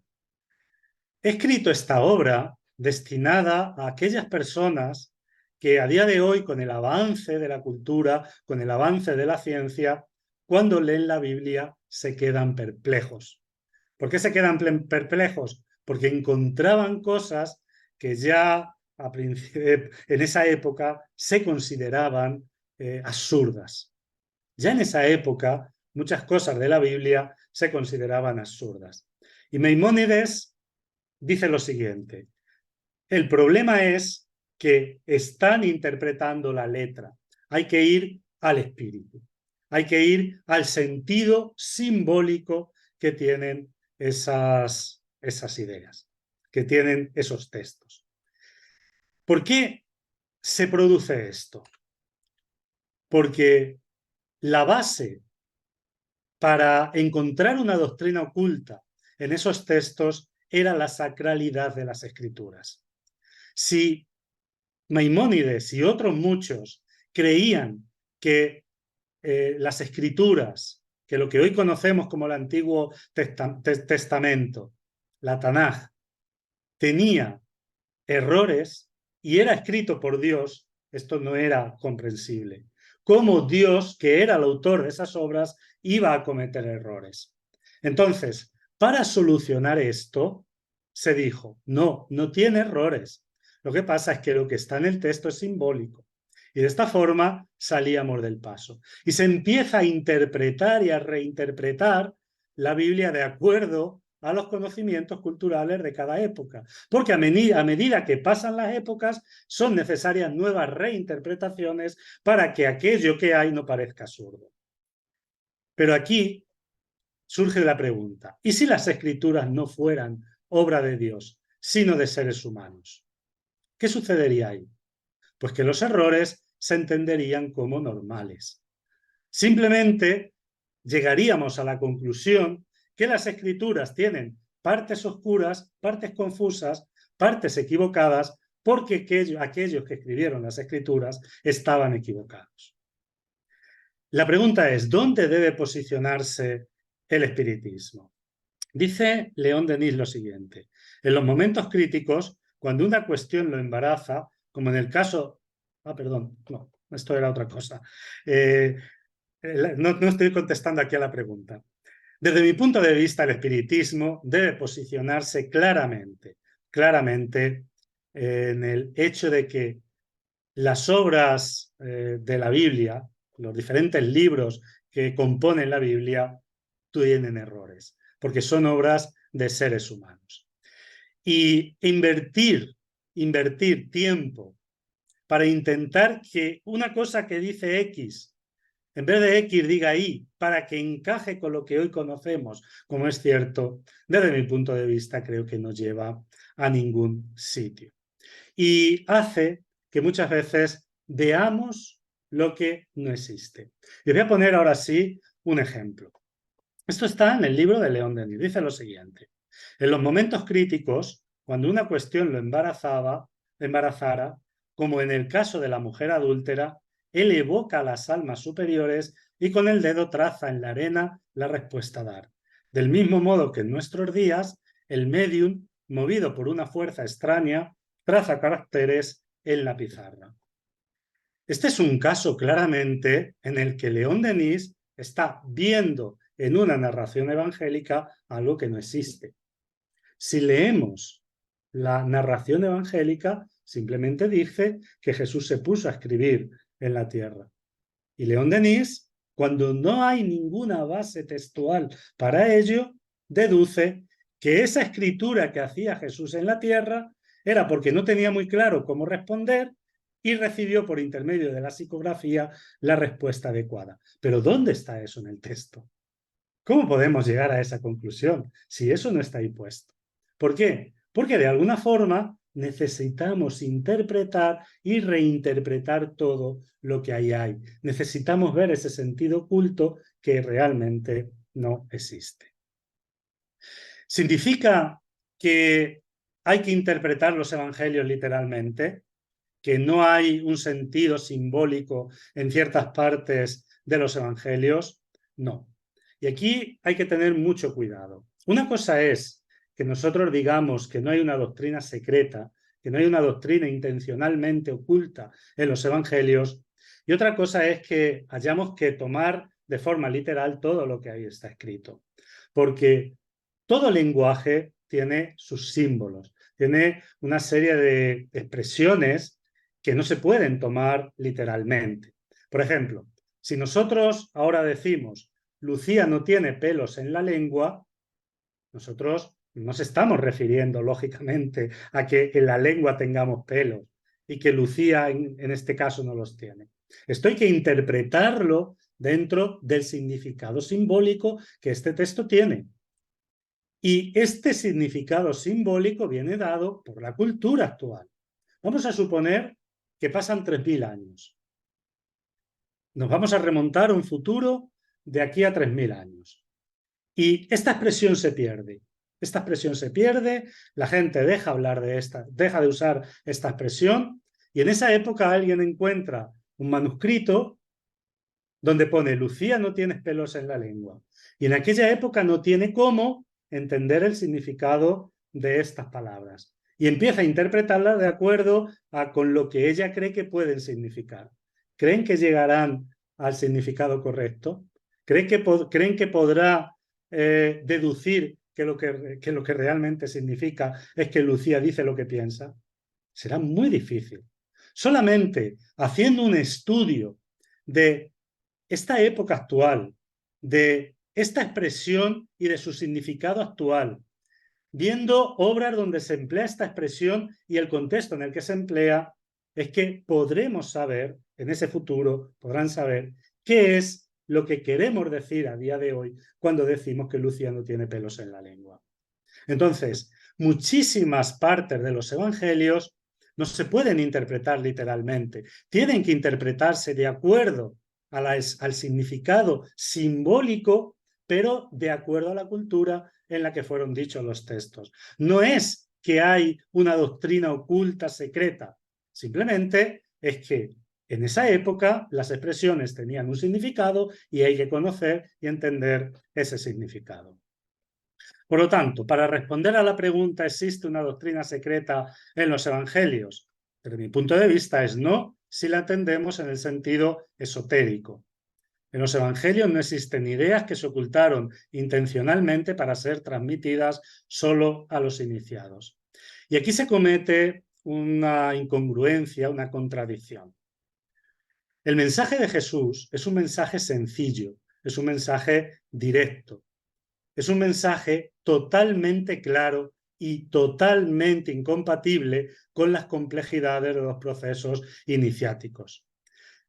He escrito esta obra destinada a aquellas personas que a día de hoy, con el avance de la cultura, con el avance de la ciencia, cuando leen la Biblia se quedan perplejos. ¿Por qué se quedan perplejos? Porque encontraban cosas que ya en esa época se consideraban absurdas. Ya en esa época muchas cosas de la Biblia se consideraban absurdas. Y Maimónides dice lo siguiente: el problema es que están interpretando la letra. Hay que ir al espíritu. Hay que ir al sentido simbólico que tienen esas ideas, que tienen esos textos. ¿Por qué se produce esto? Porque la base para encontrar una doctrina oculta en esos textos era la sacralidad de las escrituras. Si Maimónides y otros muchos creían que las escrituras, que lo que hoy conocemos como el Antiguo Testamento, la Tanaj, tenía errores y era escrito por Dios, esto no era comprensible. Cómo Dios, que era el autor de esas obras, iba a cometer errores. Entonces, para solucionar esto, se dijo, no tiene errores. Lo que pasa es que lo que está en el texto es simbólico. Y de esta forma salíamos del paso. Y se empieza a interpretar y a reinterpretar la Biblia de acuerdo a los conocimientos culturales de cada época. Porque a medida que pasan las épocas, son necesarias nuevas reinterpretaciones para que aquello que hay no parezca absurdo. Pero aquí surge la pregunta, ¿y si las escrituras no fueran obra de Dios, sino de seres humanos? ¿Qué sucedería ahí? Pues que los errores se entenderían como normales. Simplemente llegaríamos a la conclusión que las escrituras tienen partes oscuras, partes confusas, partes equivocadas, porque aquellos que escribieron las escrituras estaban equivocados. La pregunta es, ¿dónde debe posicionarse el espiritismo? Dice León Denis lo siguiente: en los momentos críticos, cuando una cuestión lo embaraza, como en el caso... perdón, no, esto era otra cosa. No estoy contestando aquí a la pregunta. Desde mi punto de vista, el espiritismo debe posicionarse claramente en el hecho de que las obras de la Biblia, los diferentes libros que componen la Biblia, tienen errores, porque son obras de seres humanos. Y invertir tiempo para intentar que una cosa que dice X, en vez de X diga Y, para que encaje con lo que hoy conocemos, como es cierto, desde mi punto de vista, creo que no lleva a ningún sitio. Y hace que muchas veces veamos lo que no existe. Y voy a poner ahora sí un ejemplo. Esto está en el libro de León Denis. Dice lo siguiente: en los momentos críticos, cuando una cuestión lo embarazara, como en el caso de la mujer adúltera, él evoca a las almas superiores y con el dedo traza en la arena la respuesta a dar. Del mismo modo que en nuestros días, el médium, movido por una fuerza extraña, traza caracteres en la pizarra. Este es un caso claramente en el que León Denis está viendo en una narración evangélica algo que no existe. Si leemos la narración evangélica, simplemente dice que Jesús se puso a escribir en la tierra. Y León Denis, cuando no hay ninguna base textual para ello, deduce que esa escritura que hacía Jesús en la tierra era porque no tenía muy claro cómo responder y recibió por intermedio de la psicografía la respuesta adecuada. Pero ¿dónde está eso en el texto? ¿Cómo podemos llegar a esa conclusión si eso no está ahí puesto? ¿Por qué? Porque de alguna forma necesitamos interpretar y reinterpretar todo lo que ahí hay. Necesitamos ver ese sentido oculto que realmente no existe. ¿Significa que hay que interpretar los evangelios literalmente? ¿Que no hay un sentido simbólico en ciertas partes de los evangelios? No. Y aquí hay que tener mucho cuidado. Una cosa es que nosotros digamos que no hay una doctrina secreta, que no hay una doctrina intencionalmente oculta en los evangelios, y otra cosa es que hayamos que tomar de forma literal todo lo que ahí está escrito. Porque todo lenguaje tiene sus símbolos, tiene una serie de expresiones que no se pueden tomar literalmente. Por ejemplo, si nosotros ahora decimos Lucía no tiene pelos en la lengua, nosotros nos estamos refiriendo lógicamente a que en la lengua tengamos pelos y que Lucía en este caso no los tiene. Esto hay que interpretarlo dentro del significado simbólico que este texto tiene. Y este significado simbólico viene dado por la cultura actual. Vamos a suponer que pasan 3000 años. Nos vamos a remontar a un futuro de aquí a 3000 años. Y esta expresión se pierde. Esta expresión se pierde, la gente deja de usar esta expresión, y en esa época alguien encuentra un manuscrito donde pone Lucía no tienes pelos en la lengua. Y en aquella época no tiene cómo entender el significado de estas palabras. Y empieza a interpretarlas de acuerdo con lo que ella cree que pueden significar. ¿Creen que llegarán al significado correcto? ¿Creen que podrá deducir que lo que realmente significa es que Lucía dice lo que piensa? Será muy difícil. Solamente haciendo un estudio de esta época actual, de esta expresión y de su significado actual, viendo obras donde se emplea esta expresión y el contexto en el que se emplea, es que podremos saber, en ese futuro, podrán saber qué es lo que queremos decir a día de hoy cuando decimos que Lucía no tiene pelos en la lengua. Entonces, muchísimas partes de los evangelios no se pueden interpretar literalmente, tienen que interpretarse de acuerdo al significado simbólico, pero de acuerdo a la cultura en la que fueron dichos los textos. No es que hay una doctrina oculta, secreta. Simplemente es que en esa época las expresiones tenían un significado y hay que conocer y entender ese significado. Por lo tanto, para responder a la pregunta, ¿existe una doctrina secreta en los evangelios? Desde mi punto de vista es no, si la entendemos en el sentido esotérico. En los evangelios no existen ideas que se ocultaron intencionalmente para ser transmitidas solo a los iniciados. Y aquí se comete una incongruencia, una contradicción. El mensaje de Jesús es un mensaje sencillo, es un mensaje directo, es un mensaje totalmente claro y totalmente incompatible con las complejidades de los procesos iniciáticos.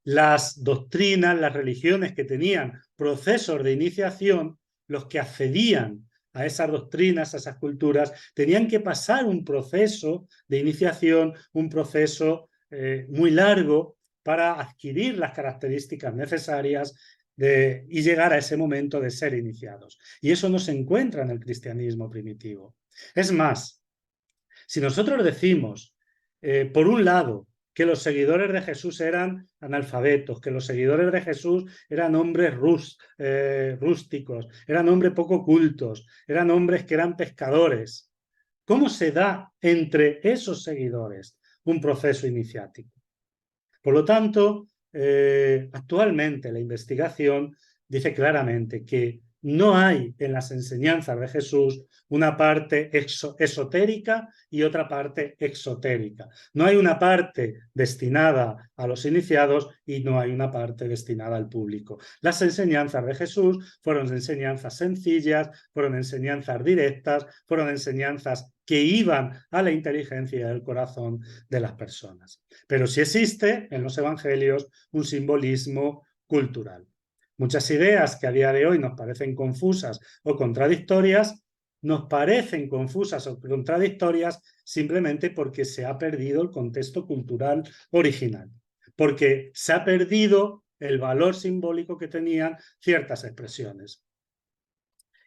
Las doctrinas, las religiones que tenían procesos de iniciación, los que accedían a esas doctrinas, a esas culturas, tenían que pasar un proceso de iniciación, un proceso muy largo para adquirir las características necesarias y llegar a ese momento de ser iniciados. Y eso no se encuentra en el cristianismo primitivo. Es más, si nosotros decimos, por un lado, que los seguidores de Jesús eran analfabetos, que los seguidores de Jesús eran hombres rústicos, eran hombres poco cultos, eran hombres que eran pescadores. ¿Cómo se da entre esos seguidores un proceso iniciático? Por lo tanto, actualmente la investigación dice claramente que no hay en las enseñanzas de Jesús una parte esotérica y otra parte exotérica. No hay una parte destinada a los iniciados y no hay una parte destinada al público. Las enseñanzas de Jesús fueron enseñanzas sencillas, fueron enseñanzas directas, fueron enseñanzas que iban a la inteligencia y al corazón de las personas. Pero sí existe en los evangelios un simbolismo cultural. Muchas ideas que a día de hoy nos parecen confusas o contradictorias, nos parecen confusas o contradictorias simplemente porque se ha perdido el contexto cultural original, porque se ha perdido el valor simbólico que tenían ciertas expresiones.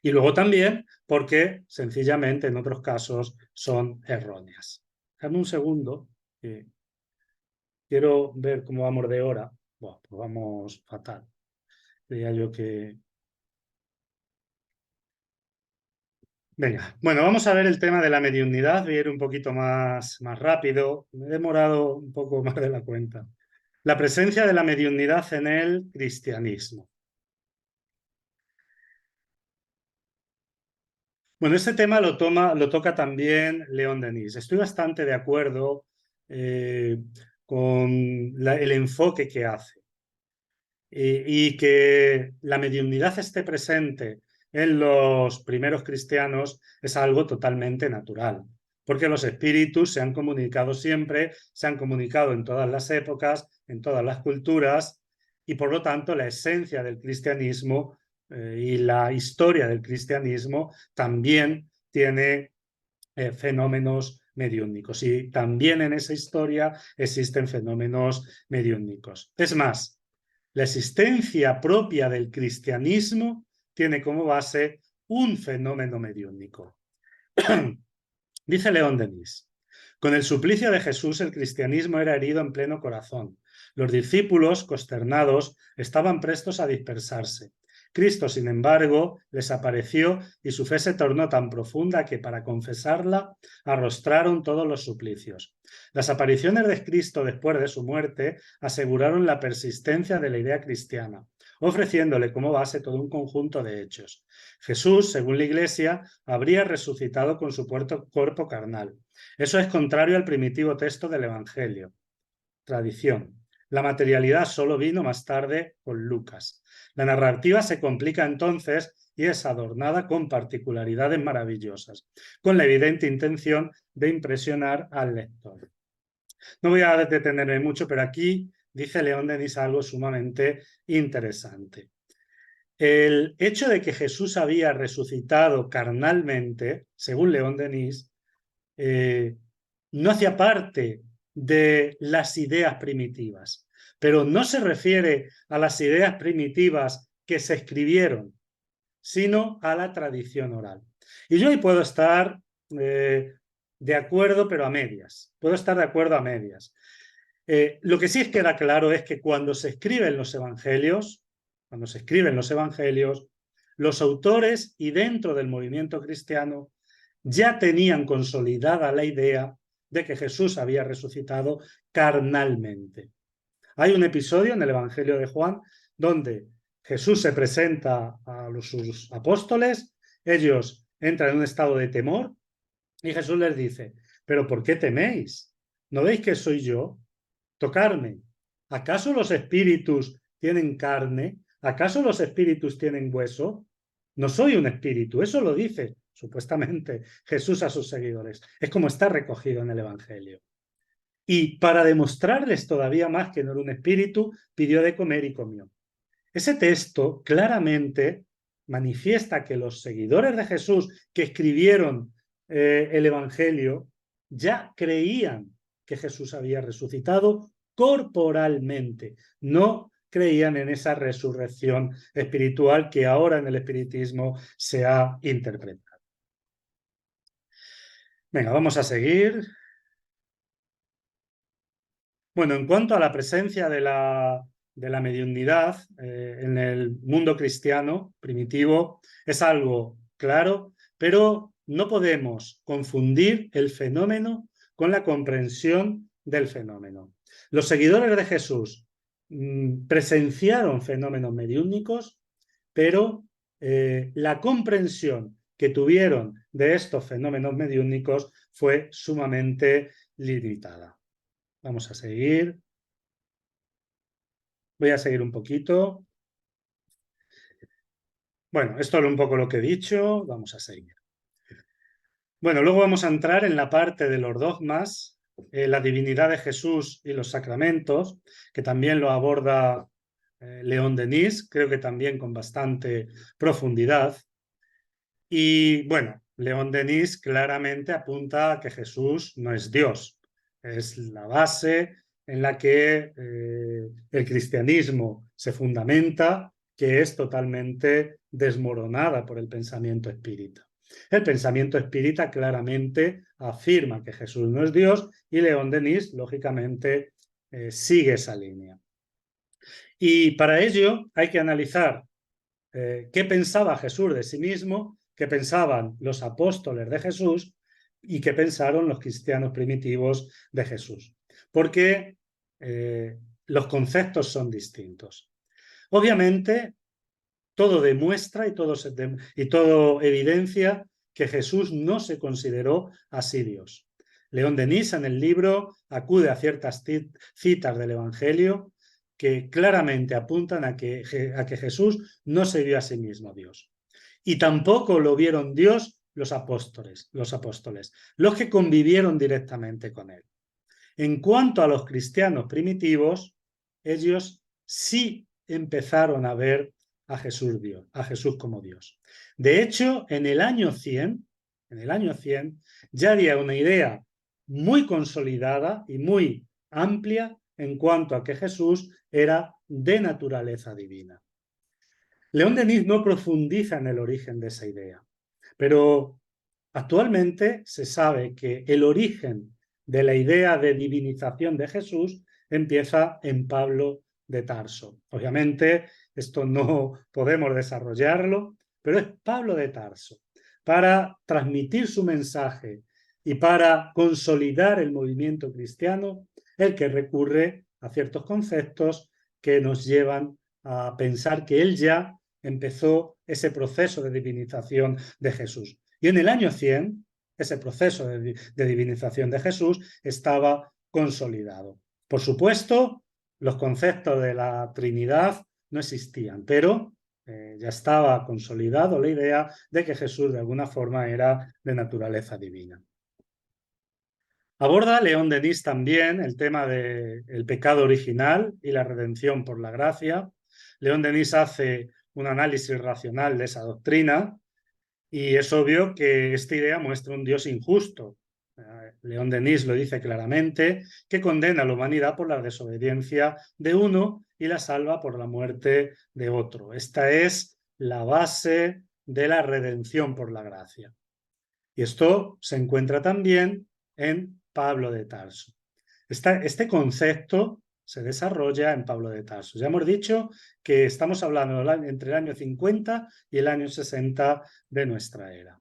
Y luego también porque sencillamente en otros casos son erróneas. Dame un segundo. Quiero ver cómo vamos de hora. Bueno, pues vamos fatal. Diría yo que... Venga, bueno, vamos a ver el tema de la mediunidad. Voy a ir un poquito más rápido. Me he demorado un poco más de la cuenta. La presencia de la mediunidad en el cristianismo. Bueno, este tema lo toca también León Denis. Estoy bastante de acuerdo con el enfoque que hace. Y que la mediunidad esté presente en los primeros cristianos es algo totalmente natural, porque los espíritus se han comunicado siempre, se han comunicado en todas las épocas, en todas las culturas, y por lo tanto la esencia del cristianismo y la historia del cristianismo también tiene fenómenos mediúnicos, y también en esa historia existen fenómenos mediúnicos. Es más, la existencia propia del cristianismo tiene como base un fenómeno mediúnico. Dice León Denis: con el suplicio de Jesús el cristianismo era herido en pleno corazón. Los discípulos, consternados, estaban prestos a dispersarse. Cristo, sin embargo, les apareció y su fe se tornó tan profunda que para confesarla arrostraron todos los suplicios. Las apariciones de Cristo después de su muerte aseguraron la persistencia de la idea cristiana, ofreciéndole como base todo un conjunto de hechos. Jesús, según la Iglesia, habría resucitado con su cuerpo carnal. Eso es contrario al primitivo texto del Evangelio. Tradición. La materialidad solo vino más tarde con Lucas. La narrativa se complica entonces y es adornada con particularidades maravillosas, con la evidente intención de impresionar al lector. No voy a detenerme mucho, pero aquí dice León Denis algo sumamente interesante. El hecho de que Jesús había resucitado carnalmente, según León Denis, no hacía parte de las ideas primitivas, pero no se refiere a las ideas primitivas que se escribieron, sino a la tradición oral. Y yo ahí puedo estar de acuerdo, pero a medias. Puedo estar de acuerdo a medias. Lo que sí queda claro es que cuando se escriben los evangelios, los autores y dentro del movimiento cristiano ya tenían consolidada la idea de que Jesús había resucitado carnalmente. Hay un episodio en el Evangelio de Juan donde Jesús se presenta a sus apóstoles, ellos entran en un estado de temor y Jesús les dice: ¿pero por qué teméis? ¿No veis que soy yo? Tocarme. ¿Acaso los espíritus tienen carne? ¿Acaso los espíritus tienen hueso? No soy un espíritu, eso lo dice supuestamente Jesús a sus seguidores. Es como está recogido en el Evangelio. Y para demostrarles todavía más que no era un espíritu, pidió de comer y comió. Ese texto claramente manifiesta que los seguidores de Jesús que escribieron el Evangelio ya creían que Jesús había resucitado corporalmente, no creían en esa resurrección espiritual que ahora en el espiritismo se ha interpretado. Venga, vamos a seguir. Bueno, en cuanto a la presencia de la mediunidad en el mundo cristiano primitivo, es algo claro, pero no podemos confundir el fenómeno con la comprensión del fenómeno. Los seguidores de Jesús presenciaron fenómenos mediúnicos, pero la comprensión que tuvieron de estos fenómenos mediúnicos fue sumamente limitada. Vamos a seguir. Voy a seguir un poquito. Bueno, esto es un poco lo que he dicho. Vamos a seguir. Bueno, luego vamos a entrar en la parte de los dogmas, la divinidad de Jesús y los sacramentos, que también lo aborda León Denis, creo que también con bastante profundidad. Y bueno, León Denis claramente apunta a que Jesús no es Dios, es la base en la que el cristianismo se fundamenta, que es totalmente desmoronada por el pensamiento espírita. El pensamiento espírita claramente afirma que Jesús no es Dios y León Denis, lógicamente, sigue esa línea. Y para ello hay que analizar qué pensaba Jesús de sí mismo, qué pensaban los apóstoles de Jesús y qué pensaron los cristianos primitivos de Jesús. Porque los conceptos son distintos. Obviamente, todo demuestra y todo evidencia que Jesús no se consideró así Dios. León Denis en el libro acude a ciertas citas del Evangelio que claramente apuntan a que Jesús no se vio a sí mismo Dios. Y tampoco lo vieron Dios los apóstoles, los que convivieron directamente con él. En cuanto a los cristianos primitivos, ellos sí empezaron a ver a Jesús Dios, a Jesús como Dios. De hecho, en el año 100 ya había una idea muy consolidada y muy amplia en cuanto a que Jesús era de naturaleza divina. León Denis no profundiza en el origen de esa idea, pero actualmente se sabe que el origen de la idea de divinización de Jesús empieza en Pablo de Tarso. Obviamente esto no podemos desarrollarlo, pero es Pablo de Tarso, para transmitir su mensaje y para consolidar el movimiento cristiano, el que recurre a ciertos conceptos que nos llevan a pensar que él ya empezó ese proceso de divinización de Jesús. Y en el año 100, ese proceso de divinización de Jesús estaba consolidado. Por supuesto, los conceptos de la Trinidad no existían, pero ya estaba consolidado la idea de que Jesús de alguna forma era de naturaleza divina. Aborda León Denis también el tema del pecado original y la redención por la gracia. León Denis hace un análisis racional de esa doctrina y es obvio que esta idea muestra un Dios injusto. León Denis lo dice claramente, que condena a la humanidad por la desobediencia de uno y la salva por la muerte de otro. Esta es la base de la redención por la gracia. Y esto se encuentra también en Pablo de Tarso. Este concepto se desarrolla en Pablo de Tarso. Ya hemos dicho que estamos hablando entre el año 50 y el año 60 de nuestra era.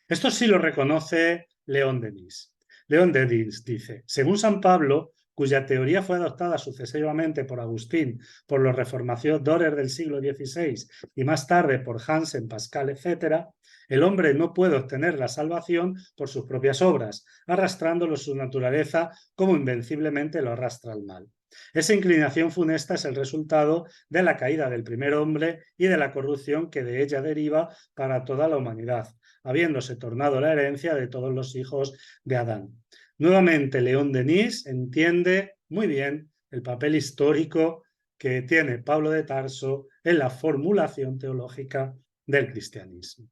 Esto sí lo reconoce León Denis. León Denis dice, según San Pablo, cuya teoría fue adoptada sucesivamente por Agustín, por los reformadores del siglo XVI y más tarde por Hansen, Pascal, etc., el hombre no puede obtener la salvación por sus propias obras, arrastrándolo su naturaleza como invenciblemente lo arrastra al mal. Esa inclinación funesta es el resultado de la caída del primer hombre y de la corrupción que de ella deriva para toda la humanidad, habiéndose tornado la herencia de todos los hijos de Adán. Nuevamente, León Denis entiende muy bien el papel histórico que tiene Pablo de Tarso en la formulación teológica del cristianismo.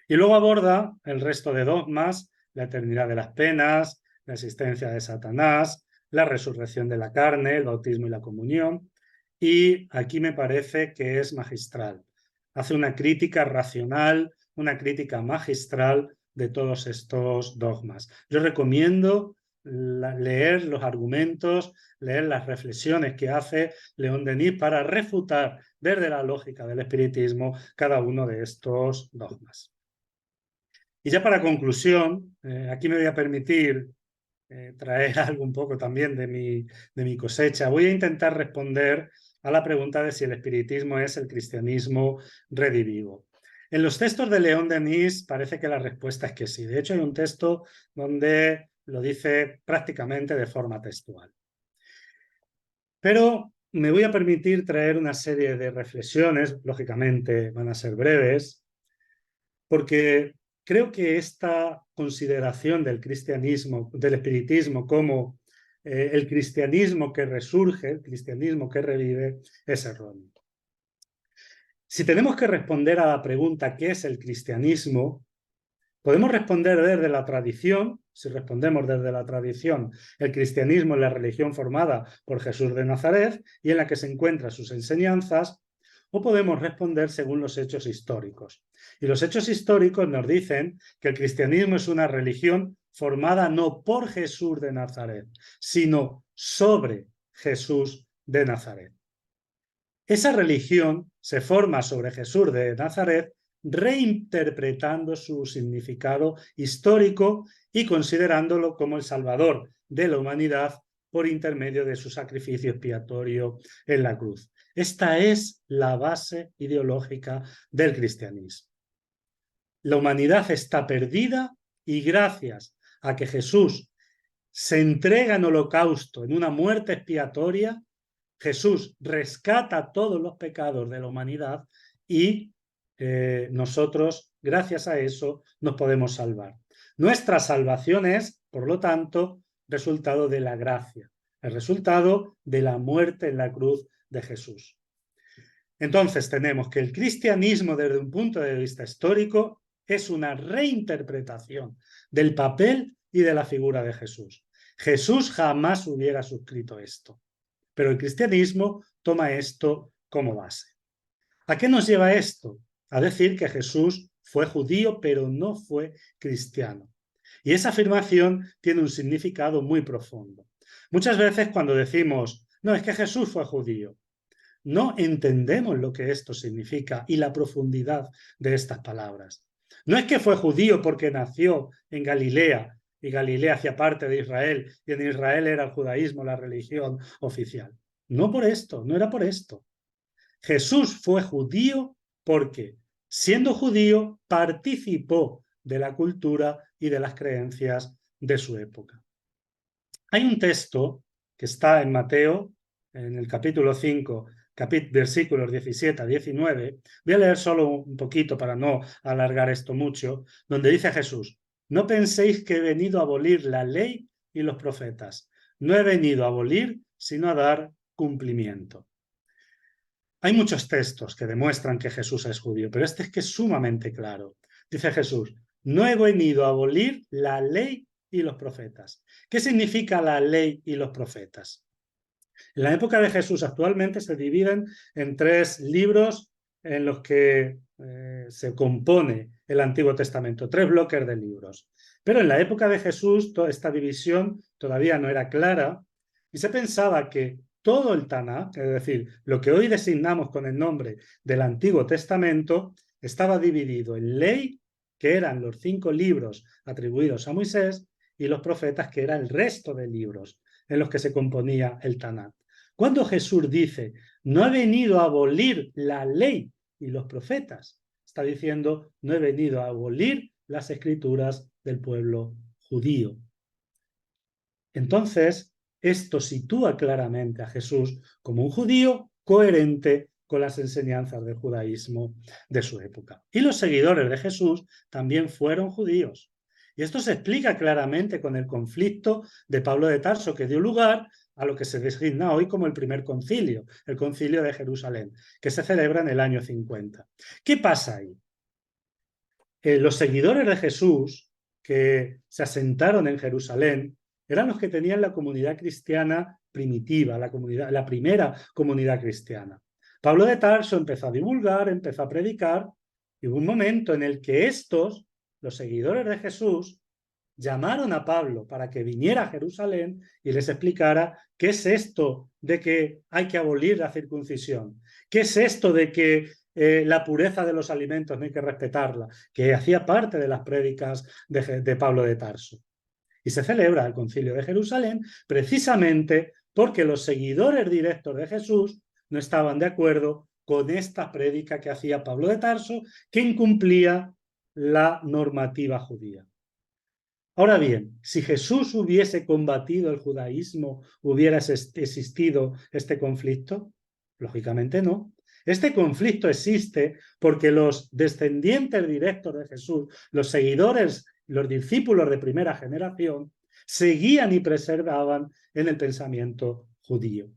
Y luego aborda el resto de dogmas, la eternidad de las penas, la existencia de Satanás, la resurrección de la carne, el bautismo y la comunión. Y aquí me parece que es magistral. Hace una crítica racional, una crítica magistral de todos estos dogmas. Yo recomiendo leer los argumentos, leer las reflexiones que hace León Denis para refutar desde la lógica del espiritismo cada uno de estos dogmas. Y ya para conclusión, aquí me voy a permitir traer algo un poco también de mi cosecha. Voy a intentar responder a la pregunta de si el espiritismo es el cristianismo redivivo. En los textos de León Denis parece que la respuesta es que sí. De hecho, hay un texto donde lo dice prácticamente de forma textual. Pero me voy a permitir traer una serie de reflexiones, lógicamente van a ser breves, porque creo que esta consideración del cristianismo, del espiritismo como el cristianismo que resurge, el cristianismo que revive, es erróneo. Si tenemos que responder a la pregunta ¿qué es el cristianismo? Podemos responder desde la tradición. Si respondemos desde la tradición, el cristianismo es la religión formada por Jesús de Nazaret y en la que se encuentran sus enseñanzas, o podemos responder según los hechos históricos. Y los hechos históricos nos dicen que el cristianismo es una religión formada no por Jesús de Nazaret, sino sobre Jesús de Nazaret. Esa religión se forma sobre Jesús de Nazaret, reinterpretando su significado histórico y considerándolo como el Salvador de la humanidad por intermedio de su sacrificio expiatorio en la cruz. Esta es la base ideológica del cristianismo. La humanidad está perdida y gracias a que Jesús se entrega en holocausto, en una muerte expiatoria, Jesús rescata todos los pecados de la humanidad y nosotros, gracias a eso, nos podemos salvar. Nuestra salvación es, por lo tanto, resultado de la gracia, el resultado de la muerte en la cruz de Jesús. Entonces tenemos que el cristianismo, desde un punto de vista histórico, es una reinterpretación del papel y de la figura de Jesús. Jesús jamás hubiera suscrito esto, pero el cristianismo toma esto como base. ¿A qué nos lleva esto? A decir que Jesús fue judío, pero no fue cristiano. Y esa afirmación tiene un significado muy profundo. Muchas veces cuando decimos, no, es que Jesús fue judío, no entendemos lo que esto significa y la profundidad de estas palabras. No es que fue judío porque nació en Galilea y Galilea hacía parte de Israel y en Israel era el judaísmo la religión oficial. No por esto, no era por esto. Jesús fue judío porque, siendo judío, participó de la cultura y de las creencias de su época. Hay un texto que está en Mateo, en el capítulo 5, versículos 17 a 19, voy a leer solo un poquito para no alargar esto mucho, donde dice Jesús, no penséis que he venido a abolir la ley y los profetas, no he venido a abolir, sino a dar cumplimiento. Hay muchos textos que demuestran que Jesús es judío, pero este es que es sumamente claro. Dice Jesús, no he venido a abolir la ley y los profetas. ¿Qué significa la ley y los profetas? En la época de Jesús actualmente se dividen en 3 libros en los que se compone el Antiguo Testamento, 3 bloques de libros. Pero en la época de Jesús toda esta división todavía no era clara y se pensaba que todo el Tanaj, es decir, lo que hoy designamos con el nombre del Antiguo Testamento, estaba dividido en ley, que eran los 5 libros atribuidos a Moisés, y los profetas, que era el resto de libros en los que se componía el Tanaj. Cuando Jesús dice, no he venido a abolir la ley y los profetas, está diciendo, no he venido a abolir las escrituras del pueblo judío. Entonces, esto sitúa claramente a Jesús como un judío coherente con las enseñanzas del judaísmo de su época. Y los seguidores de Jesús también fueron judíos. Y esto se explica claramente con el conflicto de Pablo de Tarso, que dio lugar a lo que se designa hoy como el primer concilio, el concilio de Jerusalén, que se celebra en el año 50. ¿Qué pasa ahí? Los seguidores de Jesús que se asentaron en Jerusalén eran los que tenían la comunidad cristiana primitiva, la primera comunidad cristiana. Pablo de Tarso empezó a divulgar, empezó a predicar, y hubo un momento en el que estos, los seguidores de Jesús, llamaron a Pablo para que viniera a Jerusalén y les explicara qué es esto de que hay que abolir la circuncisión, qué es esto de que la pureza de los alimentos no hay que respetarla, que hacía parte de las prédicas de Pablo de Tarso. Y se celebra el Concilio de Jerusalén precisamente porque los seguidores directos de Jesús no estaban de acuerdo con esta prédica que hacía Pablo de Tarso, que incumplía la normativa judía. Ahora bien, si Jesús hubiese combatido el judaísmo, ¿hubiera existido este conflicto? Lógicamente no. Este conflicto existe porque los descendientes directos de Jesús, los seguidores, los discípulos de primera generación, seguían y preservaban en el pensamiento judío.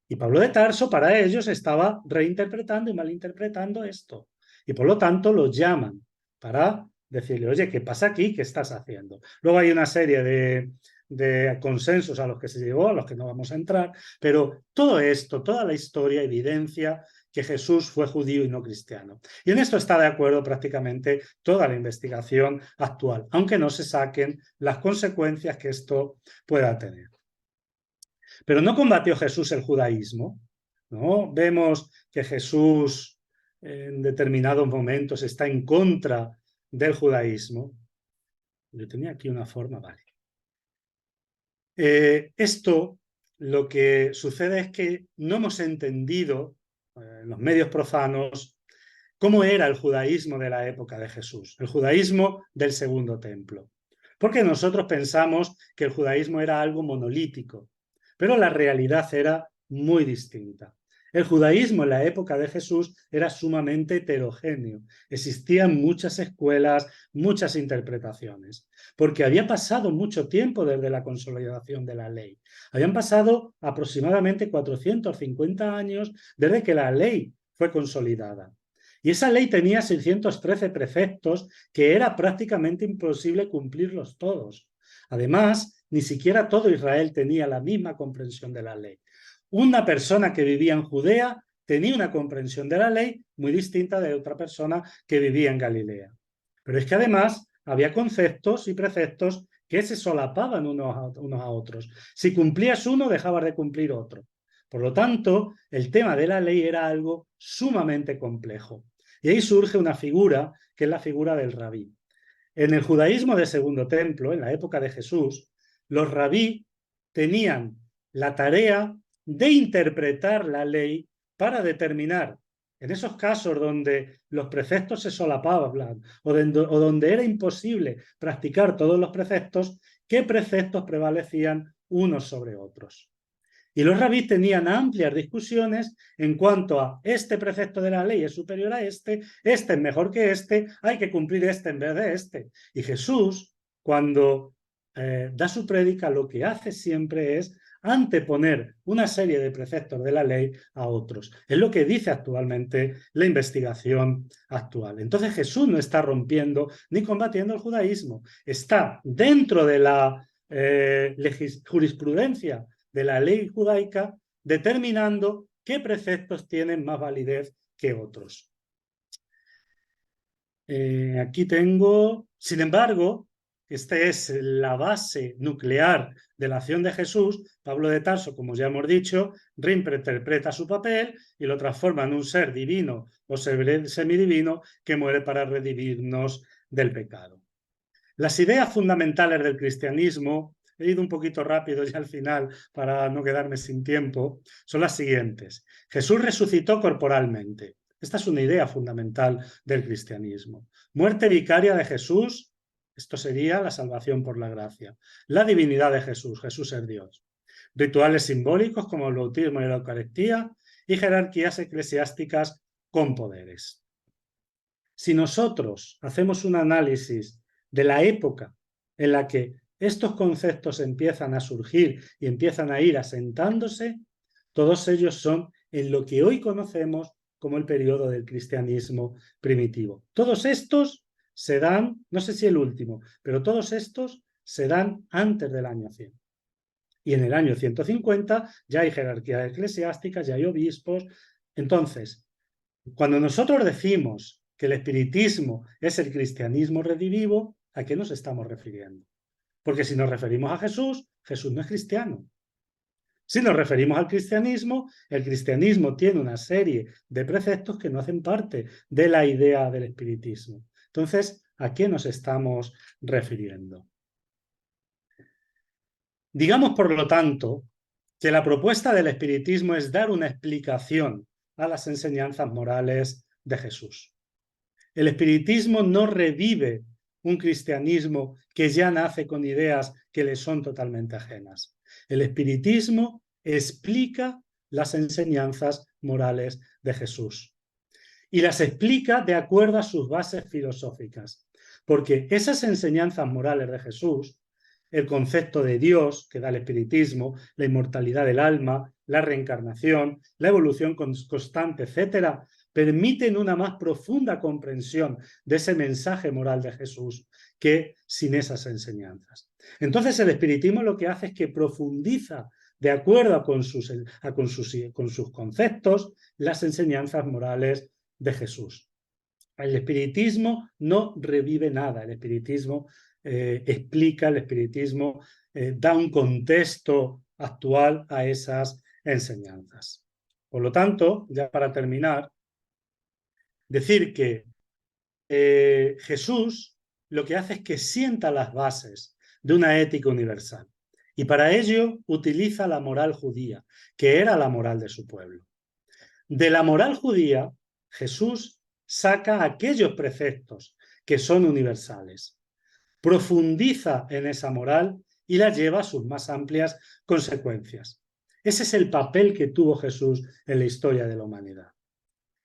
Y Pablo de Tarso para ellos estaba reinterpretando y malinterpretando esto. Y por lo tanto los llaman para decirle, oye, ¿qué pasa aquí? ¿Qué estás haciendo? Luego hay una serie de consensos a los que se llegó, a los que no vamos a entrar, pero todo esto, toda la historia evidencia que Jesús fue judío y no cristiano. Y en esto está de acuerdo prácticamente toda la investigación actual, aunque no se saquen las consecuencias que esto pueda tener. Pero no combatió Jesús el judaísmo, ¿no? Vemos que Jesús en determinados momentos está en contra del judaísmo. Yo tenía aquí una forma, vale. Esto lo que sucede es que no hemos entendido en los medios profanos cómo era el judaísmo de la época de Jesús, el judaísmo del Segundo Templo. Porque nosotros pensamos que el judaísmo era algo monolítico, pero la realidad era muy distinta. El judaísmo en la época de Jesús era sumamente heterogéneo. Existían muchas escuelas, muchas interpretaciones, porque había pasado mucho tiempo desde la consolidación de la ley. Habían pasado aproximadamente 450 años desde que la ley fue consolidada. Y esa ley tenía 613 preceptos que era prácticamente imposible cumplirlos todos. Además, ni siquiera todo Israel tenía la misma comprensión de la ley. Una persona que vivía en Judea tenía una comprensión de la ley muy distinta de otra persona que vivía en Galilea. Pero es que además había conceptos y preceptos que se solapaban unos a otros. Si cumplías uno, dejabas de cumplir otro. Por lo tanto, el tema de la ley era algo sumamente complejo. Y ahí surge una figura, que es la figura del rabí. En el judaísmo del Segundo Templo, en la época de Jesús, los rabí tenían la tarea de interpretar la ley para determinar, en esos casos donde los preceptos se solapaban o donde era imposible practicar todos los preceptos, qué preceptos prevalecían unos sobre otros. Y los rabís tenían amplias discusiones en cuanto a este precepto de la ley es superior a este es mejor que este, hay que cumplir este en vez de este. Y Jesús, cuando da su prédica, lo que hace siempre es anteponer una serie de preceptos de la ley a otros. Es lo que dice actualmente la investigación actual. Entonces Jesús no está rompiendo ni combatiendo el judaísmo, está dentro de la jurisprudencia de la ley judaica, determinando qué preceptos tienen más validez que otros. Aquí tengo, sin embargo, esta es la base nuclear de la acción de Jesús. Pablo de Tarso, como ya hemos dicho, reinterpreta su papel y lo transforma en un ser divino o semidivino que muere para redimirnos del pecado. Las ideas fundamentales del cristianismo, he ido un poquito rápido ya al final para no quedarme sin tiempo, son las siguientes. Jesús resucitó corporalmente. Esta es una idea fundamental del cristianismo. Muerte vicaria de Jesús, esto sería la salvación por la gracia. La divinidad de Jesús, Jesús es Dios. Rituales simbólicos como el bautismo y la Eucaristía y jerarquías eclesiásticas con poderes. Si nosotros hacemos un análisis de la época en la que estos conceptos empiezan a surgir y empiezan a ir asentándose, todos ellos son en lo que hoy conocemos como el periodo del cristianismo primitivo. Todos estos se dan, no sé si el último, pero todos estos se dan antes del año 100. Y en el año 150 ya hay jerarquías eclesiásticas, ya hay obispos. Entonces, cuando nosotros decimos que el espiritismo es el cristianismo redivivo, ¿a qué nos estamos refiriendo? Porque si nos referimos a Jesús, Jesús no es cristiano. Si nos referimos al cristianismo, el cristianismo tiene una serie de preceptos que no hacen parte de la idea del espiritismo. Entonces, ¿a qué nos estamos refiriendo? Digamos, por lo tanto, que la propuesta del espiritismo es dar una explicación a las enseñanzas morales de Jesús. El espiritismo no revive un cristianismo que ya nace con ideas que le son totalmente ajenas. El espiritismo explica las enseñanzas morales de Jesús y las explica de acuerdo a sus bases filosóficas, porque esas enseñanzas morales de Jesús, el concepto de Dios que da el espiritismo, la inmortalidad del alma, la reencarnación, la evolución constante, etcétera, permiten una más profunda comprensión de ese mensaje moral de Jesús que sin esas enseñanzas. Entonces el espiritismo lo que hace es que profundiza de acuerdo con sus conceptos las enseñanzas morales de Jesús. El espiritismo no revive nada, el espiritismo explica, el espiritismo da un contexto actual a esas enseñanzas. Por lo tanto, ya para terminar, decir que Jesús lo que hace es que sienta las bases de una ética universal y para ello utiliza la moral judía, que era la moral de su pueblo. De la moral judía, Jesús saca aquellos preceptos que son universales, profundiza en esa moral y la lleva a sus más amplias consecuencias. Ese es el papel que tuvo Jesús en la historia de la humanidad.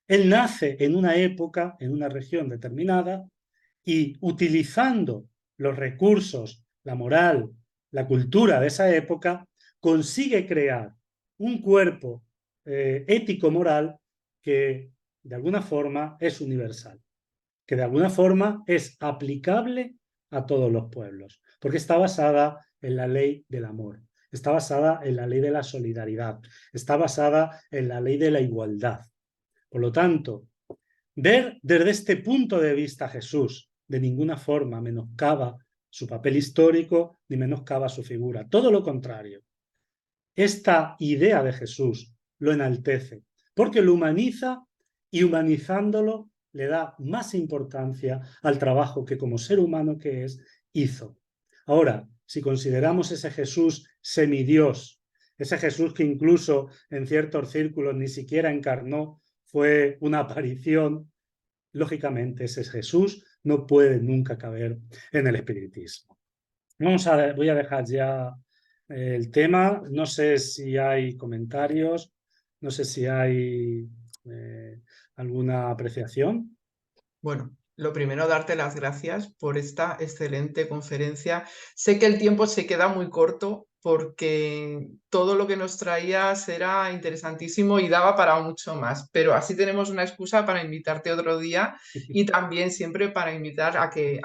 Él nace en una época, en una región determinada, y utilizando los recursos, la moral, la cultura de esa época, consigue crear un cuerpo ético-moral que de alguna forma es universal, que de alguna forma es aplicable a todos los pueblos, porque está basada en la ley del amor, está basada en la ley de la solidaridad, está basada en la ley de la igualdad. Por lo tanto, ver desde este punto de vista a Jesús de ninguna forma menoscaba su papel histórico ni menoscaba su figura. Todo lo contrario. Esta idea de Jesús lo enaltece porque lo humaniza y humanizándolo le da más importancia al trabajo que como ser humano que es hizo. Ahora, si consideramos ese Jesús semidios, ese Jesús que incluso en ciertos círculos ni siquiera encarnó, fue una aparición, lógicamente ese Jesús no puede nunca caber en el espiritismo. Voy a dejar ya el tema. No sé si hay comentarios, no sé si hay alguna apreciación. Bueno, lo primero, darte las gracias por esta excelente conferencia. Sé que el tiempo se queda muy corto porque todo lo que nos traías era interesantísimo y daba para mucho más, pero así tenemos una excusa para invitarte otro día y también siempre para invitar a que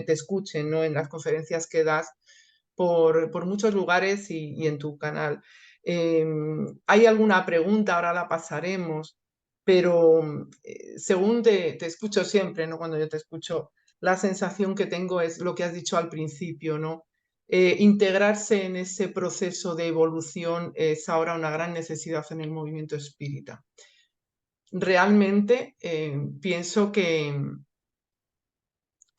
te escuchen, ¿no? En las conferencias que das por muchos lugares y en tu canal. ¿Hay alguna pregunta? Ahora la pasaremos. pero según te escucho siempre, ¿no? Cuando yo te escucho, la sensación que tengo es lo que has dicho al principio, ¿no? Integrarse en ese proceso de evolución es ahora una gran necesidad en el movimiento espírita. Realmente pienso que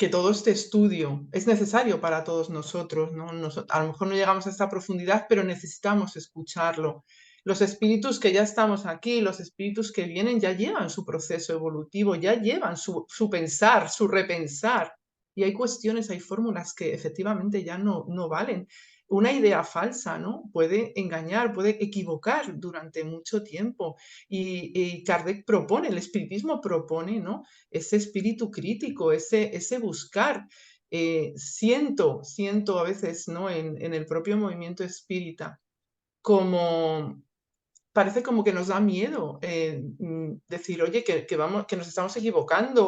todo este estudio es necesario para todos nosotros, ¿no? A lo mejor no llegamos a esta profundidad, pero necesitamos escucharlo. Los espíritus que ya estamos aquí, los espíritus que vienen, ya llevan su proceso evolutivo, ya llevan su pensar, su repensar. Y hay cuestiones, hay fórmulas que efectivamente ya no valen. Una idea falsa, ¿no? Puede engañar, puede equivocar durante mucho tiempo. Y Kardec propone, el espiritismo propone, ¿no? Ese espíritu crítico, ese buscar. Siento a veces, ¿no? en el propio movimiento espírita, como parece como que nos da miedo decir, oye, que nos estamos equivocando,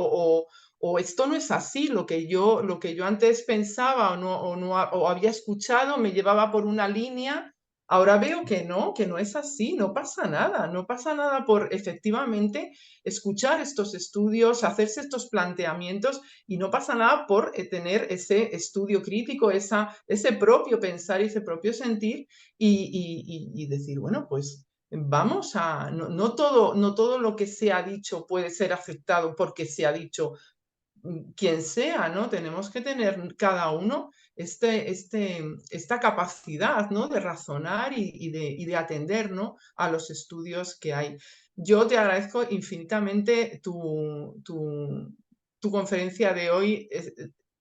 o esto no es así, lo que yo antes pensaba o había escuchado me llevaba por una línea. Ahora veo que no es así, no pasa nada por efectivamente escuchar estos estudios, hacerse estos planteamientos, y no pasa nada por tener ese estudio crítico, ese propio pensar y ese propio sentir, y decir, bueno, pues vamos a, no todo lo que se ha dicho puede ser aceptado porque se ha dicho quien sea, ¿no? Tenemos que tener cada uno esta capacidad, ¿no? De razonar y de atender, ¿no? A los estudios que hay. Yo te agradezco infinitamente tu conferencia de hoy.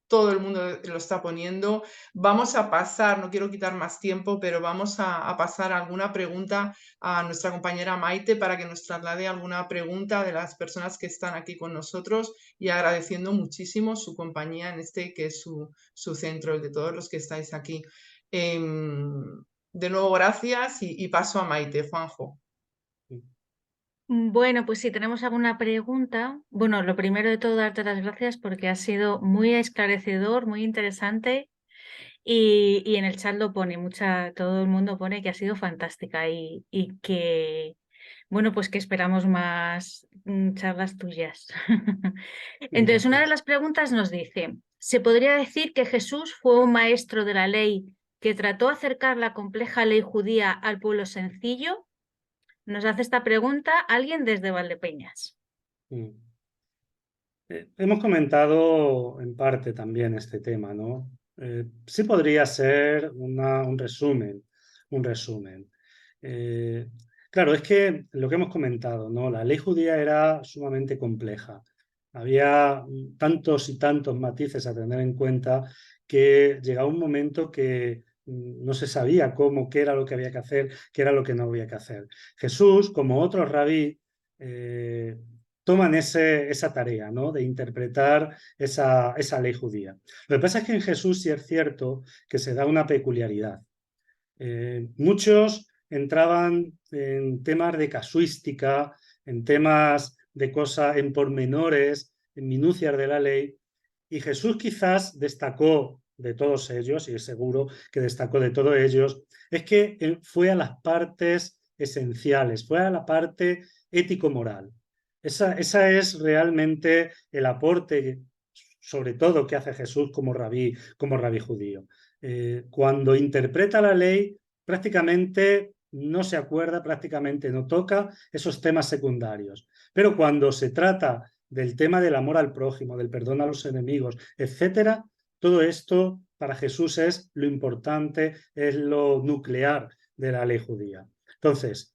Todo el mundo lo está poniendo. Vamos a pasar, no quiero quitar más tiempo, pero vamos a pasar alguna pregunta a nuestra compañera Maite para que nos traslade alguna pregunta de las personas que están aquí con nosotros, y agradeciendo muchísimo su compañía en este que es su centro, el de todos los que estáis aquí. De nuevo, gracias, y paso a Maite. Juanjo. Bueno, pues si tenemos alguna pregunta, bueno, lo primero de todo, darte las gracias porque ha sido muy esclarecedor, muy interesante, y en el chat lo pone, todo el mundo pone que ha sido fantástica y que, bueno, pues que esperamos más charlas tuyas. Entonces, una de las preguntas nos dice, ¿se podría decir que Jesús fue un maestro de la ley que trató de acercar la compleja ley judía al pueblo sencillo? Nos hace esta pregunta alguien desde Valdepeñas. Hemos comentado en parte también este tema, ¿no? Sí podría ser un resumen. Claro, es que lo que hemos comentado, ¿no? La ley judía era sumamente compleja. Había tantos y tantos matices a tener en cuenta que llegaba un momento que no se sabía qué era lo que había que hacer, qué era lo que no había que hacer. Jesús, como otros rabí, toman esa tarea, ¿no? De interpretar esa ley judía. Lo que pasa es que en Jesús sí es cierto que se da una peculiaridad. Muchos entraban en temas de casuística, en temas de cosas, en pormenores, en minucias de la ley, y Jesús quizás destacó de todos ellos, y es seguro que destacó de todos ellos, es que fue a las partes esenciales, fue a la parte ético-moral. Esa es realmente el aporte, sobre todo, que hace Jesús como rabí judío. Cuando interpreta la ley, prácticamente no se acuerda, prácticamente no toca esos temas secundarios. Pero cuando se trata del tema del amor al prójimo, del perdón a los enemigos, etcétera, todo esto para Jesús es lo importante, es lo nuclear de la ley judía. Entonces,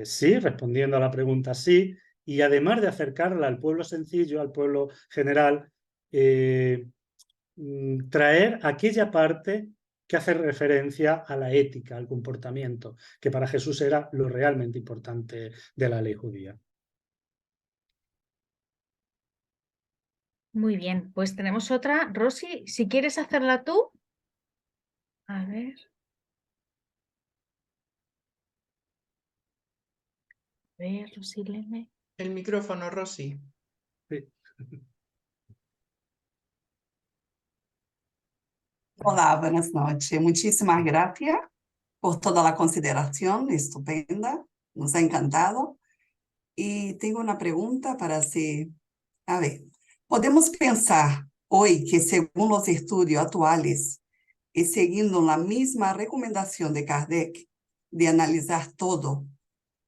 sí, respondiendo a la pregunta, sí, y además de acercarla al pueblo sencillo, al pueblo general, traer aquella parte que hace referencia a la ética, al comportamiento, que para Jesús era lo realmente importante de la ley judía. Muy bien, pues tenemos otra. Rosy, si quieres hacerla tú. A ver. A ver, Rosy Leme. El micrófono, Rosy. Sí. Hola, buenas noches. Muchísimas gracias por toda la consideración, estupenda, nos ha encantado. Y tengo una pregunta para hacer. A ver, ¿podemos pensar hoy que según los estudios actuales y siguiendo la misma recomendación de Kardec de analizar todo,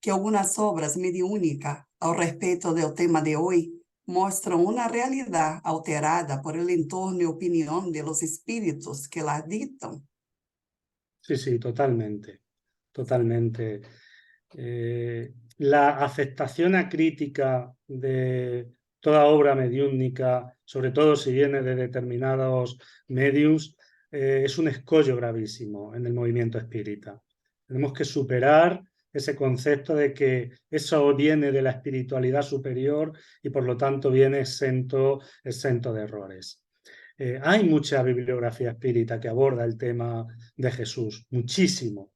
que algunas obras mediúnicas al respecto del tema de hoy muestran una realidad alterada por el entorno y opinión de los espíritus que la dictan? Sí, sí, totalmente, totalmente. La aceptación acrítica de toda obra mediúnica, sobre todo si viene de determinados mediums, es un escollo gravísimo en el movimiento espírita. Tenemos que superar ese concepto de que eso viene de la espiritualidad superior y por lo tanto viene exento de errores. Hay mucha bibliografía espírita que aborda el tema de Jesús, muchísimo.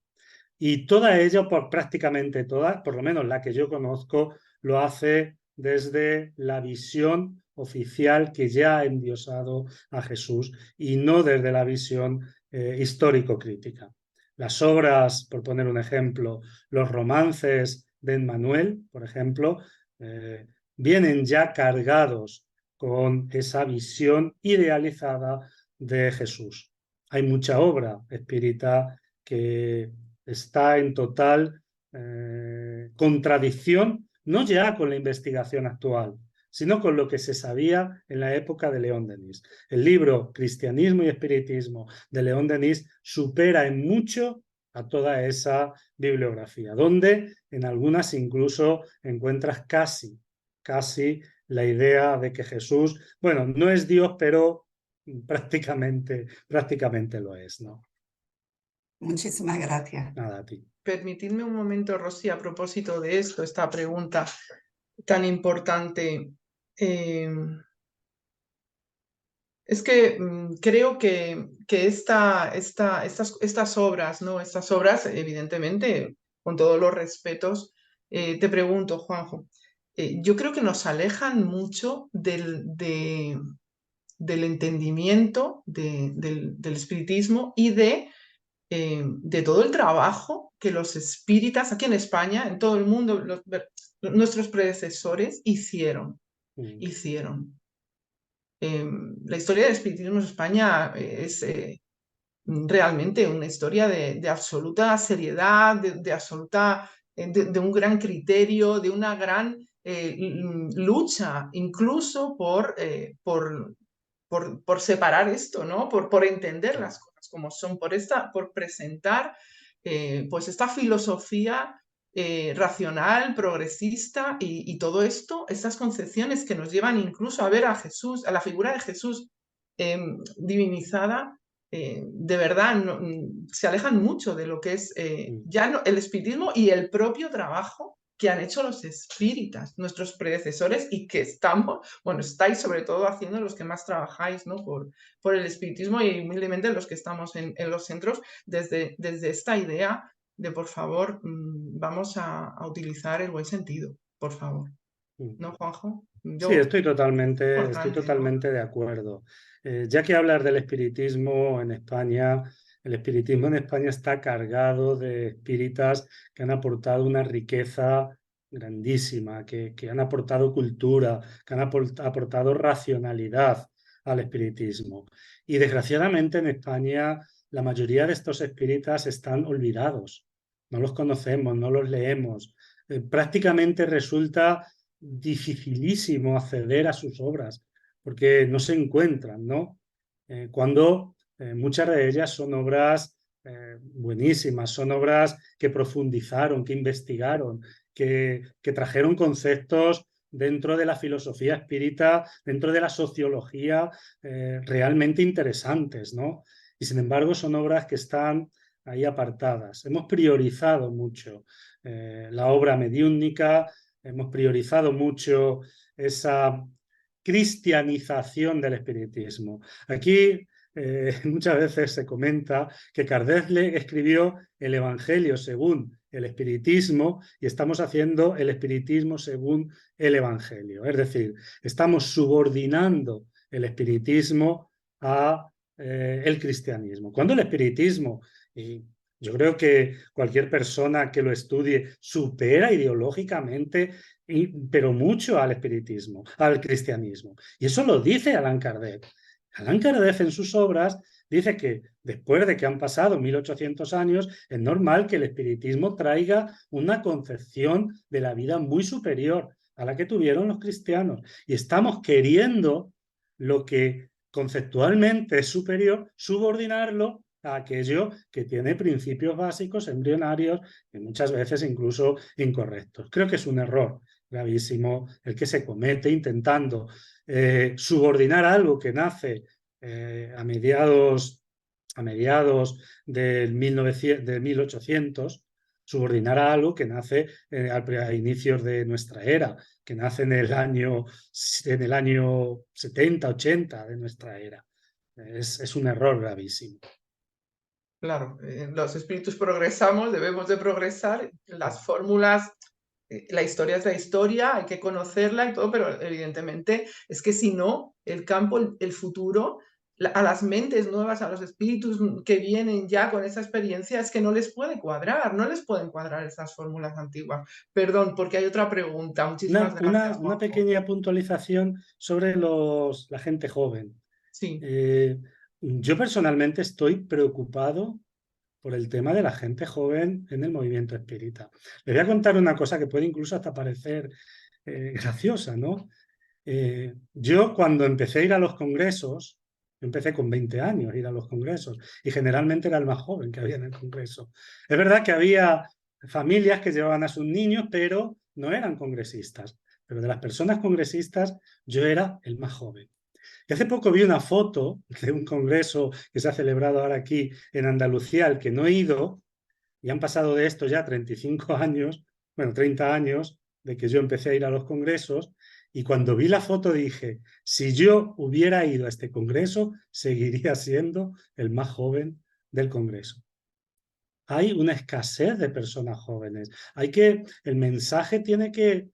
Y toda ella, prácticamente toda, por lo menos la que yo conozco, lo hace desde la visión oficial que ya ha endiosado a Jesús y no desde la visión histórico-crítica. Las obras, por poner un ejemplo, los romances de Emmanuel, por ejemplo, vienen ya cargados con esa visión idealizada de Jesús. Hay mucha obra espírita que está en total contradicción, no ya con la investigación actual, sino con lo que se sabía en la época de León Denis. El libro Cristianismo y Espiritismo de León Denis supera en mucho a toda esa bibliografía, donde en algunas incluso encuentras casi la idea de que Jesús, bueno, no es Dios, pero prácticamente lo es, ¿no? Muchísimas gracias. Nada, a ti. Permitidme un momento, Rosy, a propósito de esto, esta pregunta tan importante. Es que creo que estas obras, ¿no? Estas obras, evidentemente, con todos los respetos, te pregunto, Juanjo, yo creo que nos alejan mucho del entendimiento del espiritismo y de todo el trabajo que los espíritas aquí en España, en todo el mundo, nuestros predecesores hicieron. La historia del espiritismo en España es realmente una historia de absoluta seriedad, de un gran criterio, de una gran lucha, incluso por separar esto, ¿no? Por entender las cosas como son, por presentar pues esta filosofía racional, progresista y todo esto, estas concepciones que nos llevan incluso a ver a Jesús, a la figura de Jesús divinizada, de verdad se alejan mucho de lo que es el espiritismo y el propio trabajo que han hecho los espíritas, nuestros predecesores, y que estáis sobre todo haciendo los que más trabajáis, ¿no? por el espiritismo y humildemente los que estamos en los centros, desde esta idea de, por favor, vamos a utilizar el buen sentido, por favor. ¿No, Juanjo? Sí, estoy totalmente de acuerdo. Ya que hablas del espiritismo en España, el espiritismo en España está cargado de espíritas que han aportado una riqueza grandísima, que han aportado cultura, que han aportado racionalidad al espiritismo. Y desgraciadamente en España la mayoría de estos espíritas están olvidados. No los conocemos, no los leemos. Prácticamente resulta dificilísimo acceder a sus obras porque no se encuentran, ¿no? Cuando muchas de ellas son obras buenísimas, son obras que profundizaron, que investigaron, que trajeron conceptos dentro de la filosofía espírita, dentro de la sociología, realmente interesantes, ¿no? Y sin embargo son obras que están ahí apartadas. Hemos priorizado mucho la obra mediúnica, hemos priorizado mucho esa cristianización del espiritismo. Aquí muchas veces se comenta que Kardec escribió el Evangelio según el espiritismo y estamos haciendo el espiritismo según el Evangelio. Es decir, estamos subordinando el espiritismo a el cristianismo. Cuando el espiritismo, y yo creo que cualquier persona que lo estudie supera ideológicamente pero mucho al espiritismo, al cristianismo. Y eso lo dice Allan Kardec. Allan Kardec en sus obras dice que después de que han pasado 1800 años, es normal que el espiritismo traiga una concepción de la vida muy superior a la que tuvieron los cristianos. Y estamos queriendo lo que conceptualmente es superior, subordinarlo a aquello que tiene principios básicos, embrionarios y muchas veces incluso incorrectos. Creo que es un error gravísimo el que se comete intentando subordinar algo que nace a mediados del 1800, subordinar a algo que nace a inicios de nuestra era, que nace en el año 70, 80 de nuestra era. Es un error gravísimo. Claro, los espíritus progresamos, debemos de progresar, las fórmulas, la historia es la historia, hay que conocerla y todo, pero evidentemente es que si no, el campo, el futuro, a las mentes nuevas, a los espíritus que vienen ya con esa experiencia, es que no les puede cuadrar, no les pueden cuadrar esas fórmulas antiguas. Perdón, porque hay otra pregunta. Muchísimas gracias, Una Juanjo. pequeña puntualización sobre la gente joven. Sí. Yo personalmente estoy preocupado por el tema de la gente joven en el movimiento espírita. Les voy a contar una cosa que puede incluso hasta parecer graciosa, ¿no? Yo cuando empecé a ir a los congresos, yo empecé con 20 años a ir a los congresos y generalmente era el más joven que había en el congreso. Es verdad que había familias que llevaban a sus niños, pero no eran congresistas. Pero de las personas congresistas, yo era el más joven. Y hace poco vi una foto de un congreso que se ha celebrado ahora aquí en Andalucía, al que no he ido, y han pasado de esto ya 35 años, bueno, 30 años, de que yo empecé a ir a los congresos, y cuando vi la foto dije, si yo hubiera ido a este congreso, seguiría siendo el más joven del congreso. Hay una escasez de personas jóvenes. El mensaje tiene que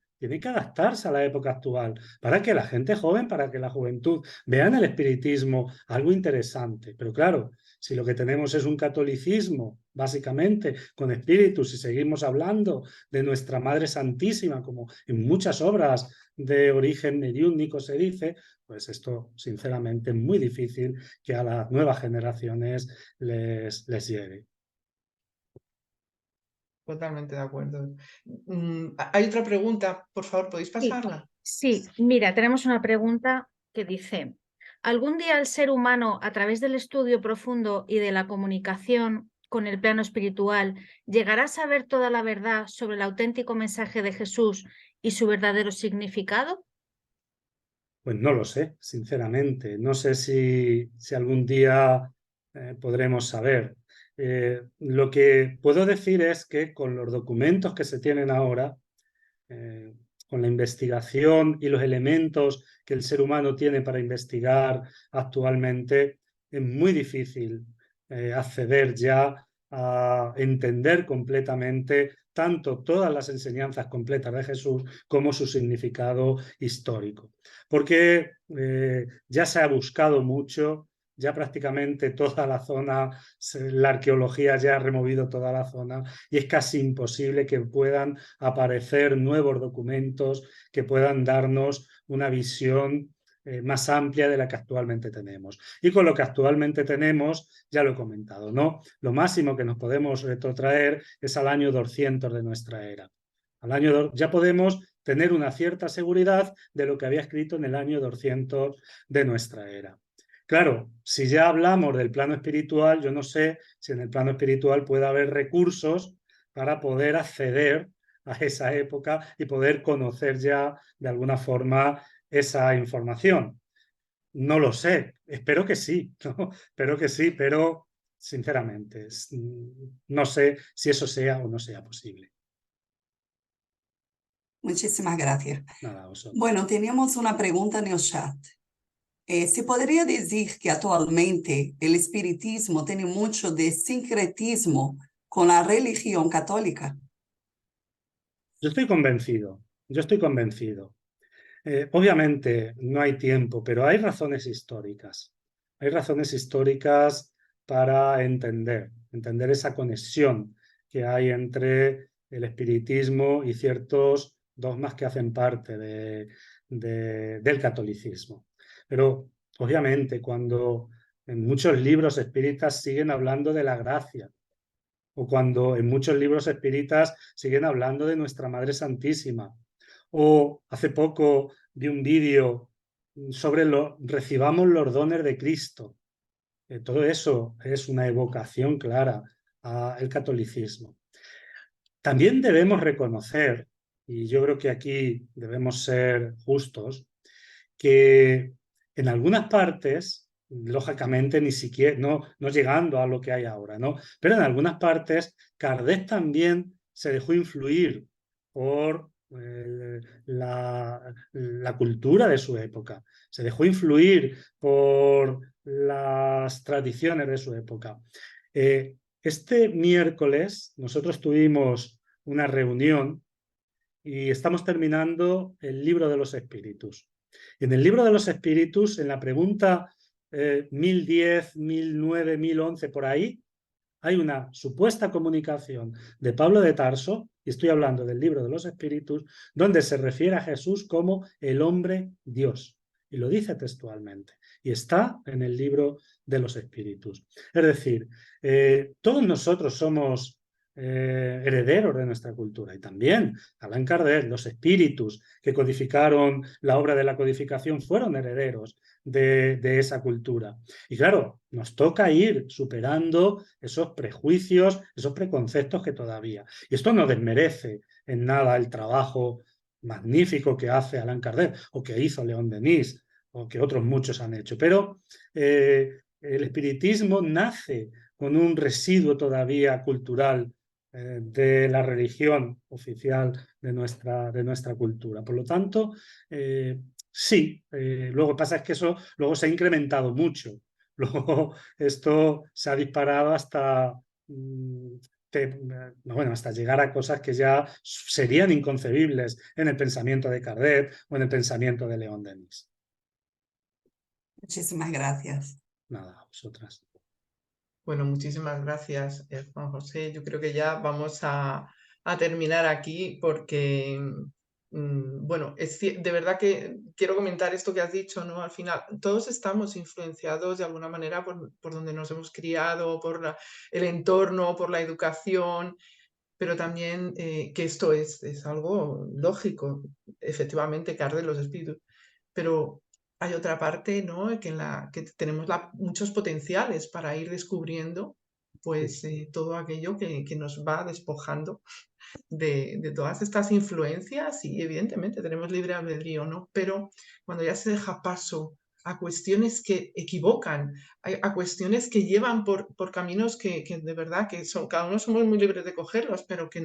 adaptarse a la época actual para que la gente joven, para que la juventud vean el espiritismo algo interesante. Pero claro, si lo que tenemos es un catolicismo, básicamente, con espíritus, y seguimos hablando de nuestra Madre Santísima, como en muchas obras de origen mediúnico se dice, pues esto, sinceramente, es muy difícil que a las nuevas generaciones les llegue. Totalmente de acuerdo. Hay otra pregunta, por favor, ¿podéis pasarla? Sí, mira, tenemos una pregunta que dice, ¿algún día el ser humano, a través del estudio profundo y de la comunicación con el plano espiritual, llegará a saber toda la verdad sobre el auténtico mensaje de Jesús y su verdadero significado? Pues no lo sé, sinceramente. No sé si algún día podremos saber. Lo que puedo decir es que con los documentos que se tienen ahora, con la investigación y los elementos que el ser humano tiene para investigar actualmente, es muy difícil acceder ya a entender completamente tanto todas las enseñanzas completas de Jesús como su significado histórico. Porque ya se ha buscado mucho, ya prácticamente toda la zona, la arqueología ya ha removido toda la zona y es casi imposible que puedan aparecer nuevos documentos que puedan darnos una visión más amplia de la que actualmente tenemos. Y con lo que actualmente tenemos, ya lo he comentado, ¿no? Lo máximo que nos podemos retrotraer es al año 200 de nuestra era. Ya podemos tener una cierta seguridad de lo que había escrito en el año 200 de nuestra era. Claro, si ya hablamos del plano espiritual, yo no sé si en el plano espiritual puede haber recursos para poder acceder a esa época y poder conocer ya de alguna forma esa información. No lo sé, espero que sí, ¿no? Espero que sí, pero sinceramente no sé si eso sea o no sea posible. Muchísimas gracias. Nada, vosotros. Bueno, tenemos una pregunta en el chat. ¿Se podría decir que actualmente el espiritismo tiene mucho de sincretismo con la religión católica? Yo estoy convencido. Obviamente no hay tiempo, pero hay razones históricas. Hay razones históricas para entender esa conexión que hay entre el espiritismo y ciertos dogmas que hacen parte del catolicismo. Pero obviamente cuando en muchos libros espíritas siguen hablando de la gracia, o cuando en muchos libros espíritas siguen hablando de nuestra Madre Santísima, o hace poco vi un vídeo sobre recibamos los dones de Cristo. Todo eso es una evocación clara al catolicismo. También debemos reconocer, y yo creo que aquí debemos ser justos, que en algunas partes, lógicamente ni siquiera, no llegando a lo que hay ahora, ¿no? Pero en algunas partes Kardec también se dejó influir por la cultura de su época, se dejó influir por las tradiciones de su época. Este miércoles nosotros tuvimos una reunión y estamos terminando el libro de los espíritus. En el libro de los espíritus, en la pregunta 1010, 1009, 1011, por ahí, hay una supuesta comunicación de Pablo de Tarso, y estoy hablando del libro de los espíritus, donde se refiere a Jesús como el hombre Dios. Y lo dice textualmente. Y está en el libro de los espíritus. Es decir, todos nosotros somos herederos de nuestra cultura. Y también Allan Kardec, los espíritus que codificaron la obra de la codificación fueron herederos de esa cultura. Y claro, nos toca ir superando esos prejuicios, esos preconceptos que todavía. Y esto no desmerece en nada el trabajo magnífico que hace Allan Kardec o que hizo León Denis o que otros muchos han hecho. Pero el espiritismo nace con un residuo todavía cultural de la religión oficial de nuestra cultura. Por lo tanto, sí, luego pasa es que eso luego se ha incrementado mucho. Luego esto se ha disparado hasta, hasta llegar a cosas que ya serían inconcebibles en el pensamiento de Kardec o en el pensamiento de León Denis. Muchísimas gracias. Nada, a vosotras. Bueno, muchísimas gracias, Juan José. Yo creo que ya vamos a terminar aquí porque, bueno, de verdad que quiero comentar esto que has dicho, ¿no? Al final, todos estamos influenciados de alguna manera por donde nos hemos criado, por el entorno, por la educación, pero también que esto es algo lógico, efectivamente, que arde los espíritus, pero hay otra parte, ¿no? Que tenemos muchos potenciales para ir descubriendo pues todo aquello que nos va despojando de todas estas influencias y evidentemente tenemos libre albedrío, ¿no? Pero cuando ya se deja paso a cuestiones que equivocan, a cuestiones que llevan por caminos que de verdad que son, cada uno somos muy libres de cogerlos, pero que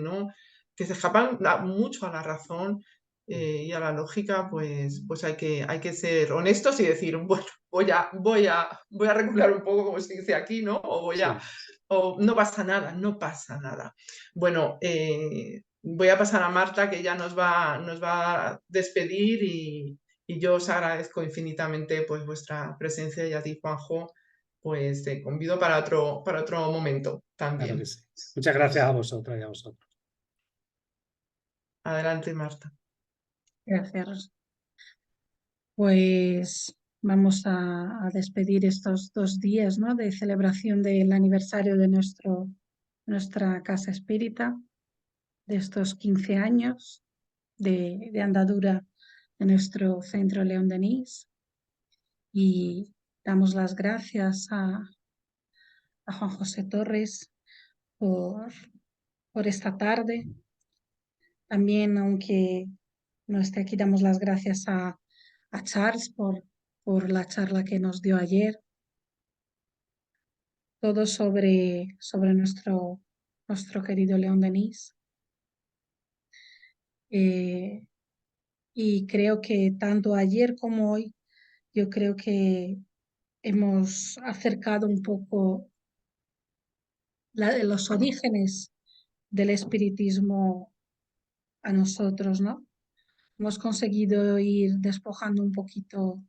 se escapan mucho a la razón y a la lógica, pues hay que ser honestos y decir, bueno, voy a recular un poco, como se dice aquí, ¿no? O no pasa nada, no pasa nada. Bueno, voy a pasar a Marta, que ya nos va a despedir y yo os agradezco infinitamente pues vuestra presencia y a ti, Juanjo, pues te convido para otro momento también. Claro que sí. Muchas gracias a vosotras y a vosotros. Adelante, Marta. Gracias. Pues vamos a despedir estos 2 días, ¿no? De celebración del aniversario de nuestra casa espírita, de estos 15 años de andadura de nuestro centro León Denis. Y damos las gracias a Juan José Torres por esta tarde. También, aunque no esté aquí, damos las gracias a Charles por la charla que nos dio ayer. Todo sobre nuestro querido León Denis. Y creo que tanto ayer como hoy, yo creo que hemos acercado un poco los orígenes del espiritismo a nosotros, ¿no? Hemos conseguido ir despojando un poquito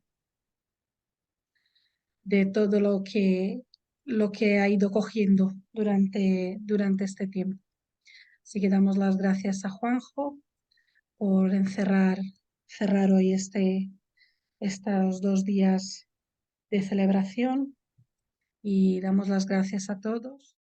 de todo lo que ha ido cogiendo durante este tiempo. Así que damos las gracias a Juanjo, por cerrar hoy estos 2 días de celebración, y damos las gracias a todos.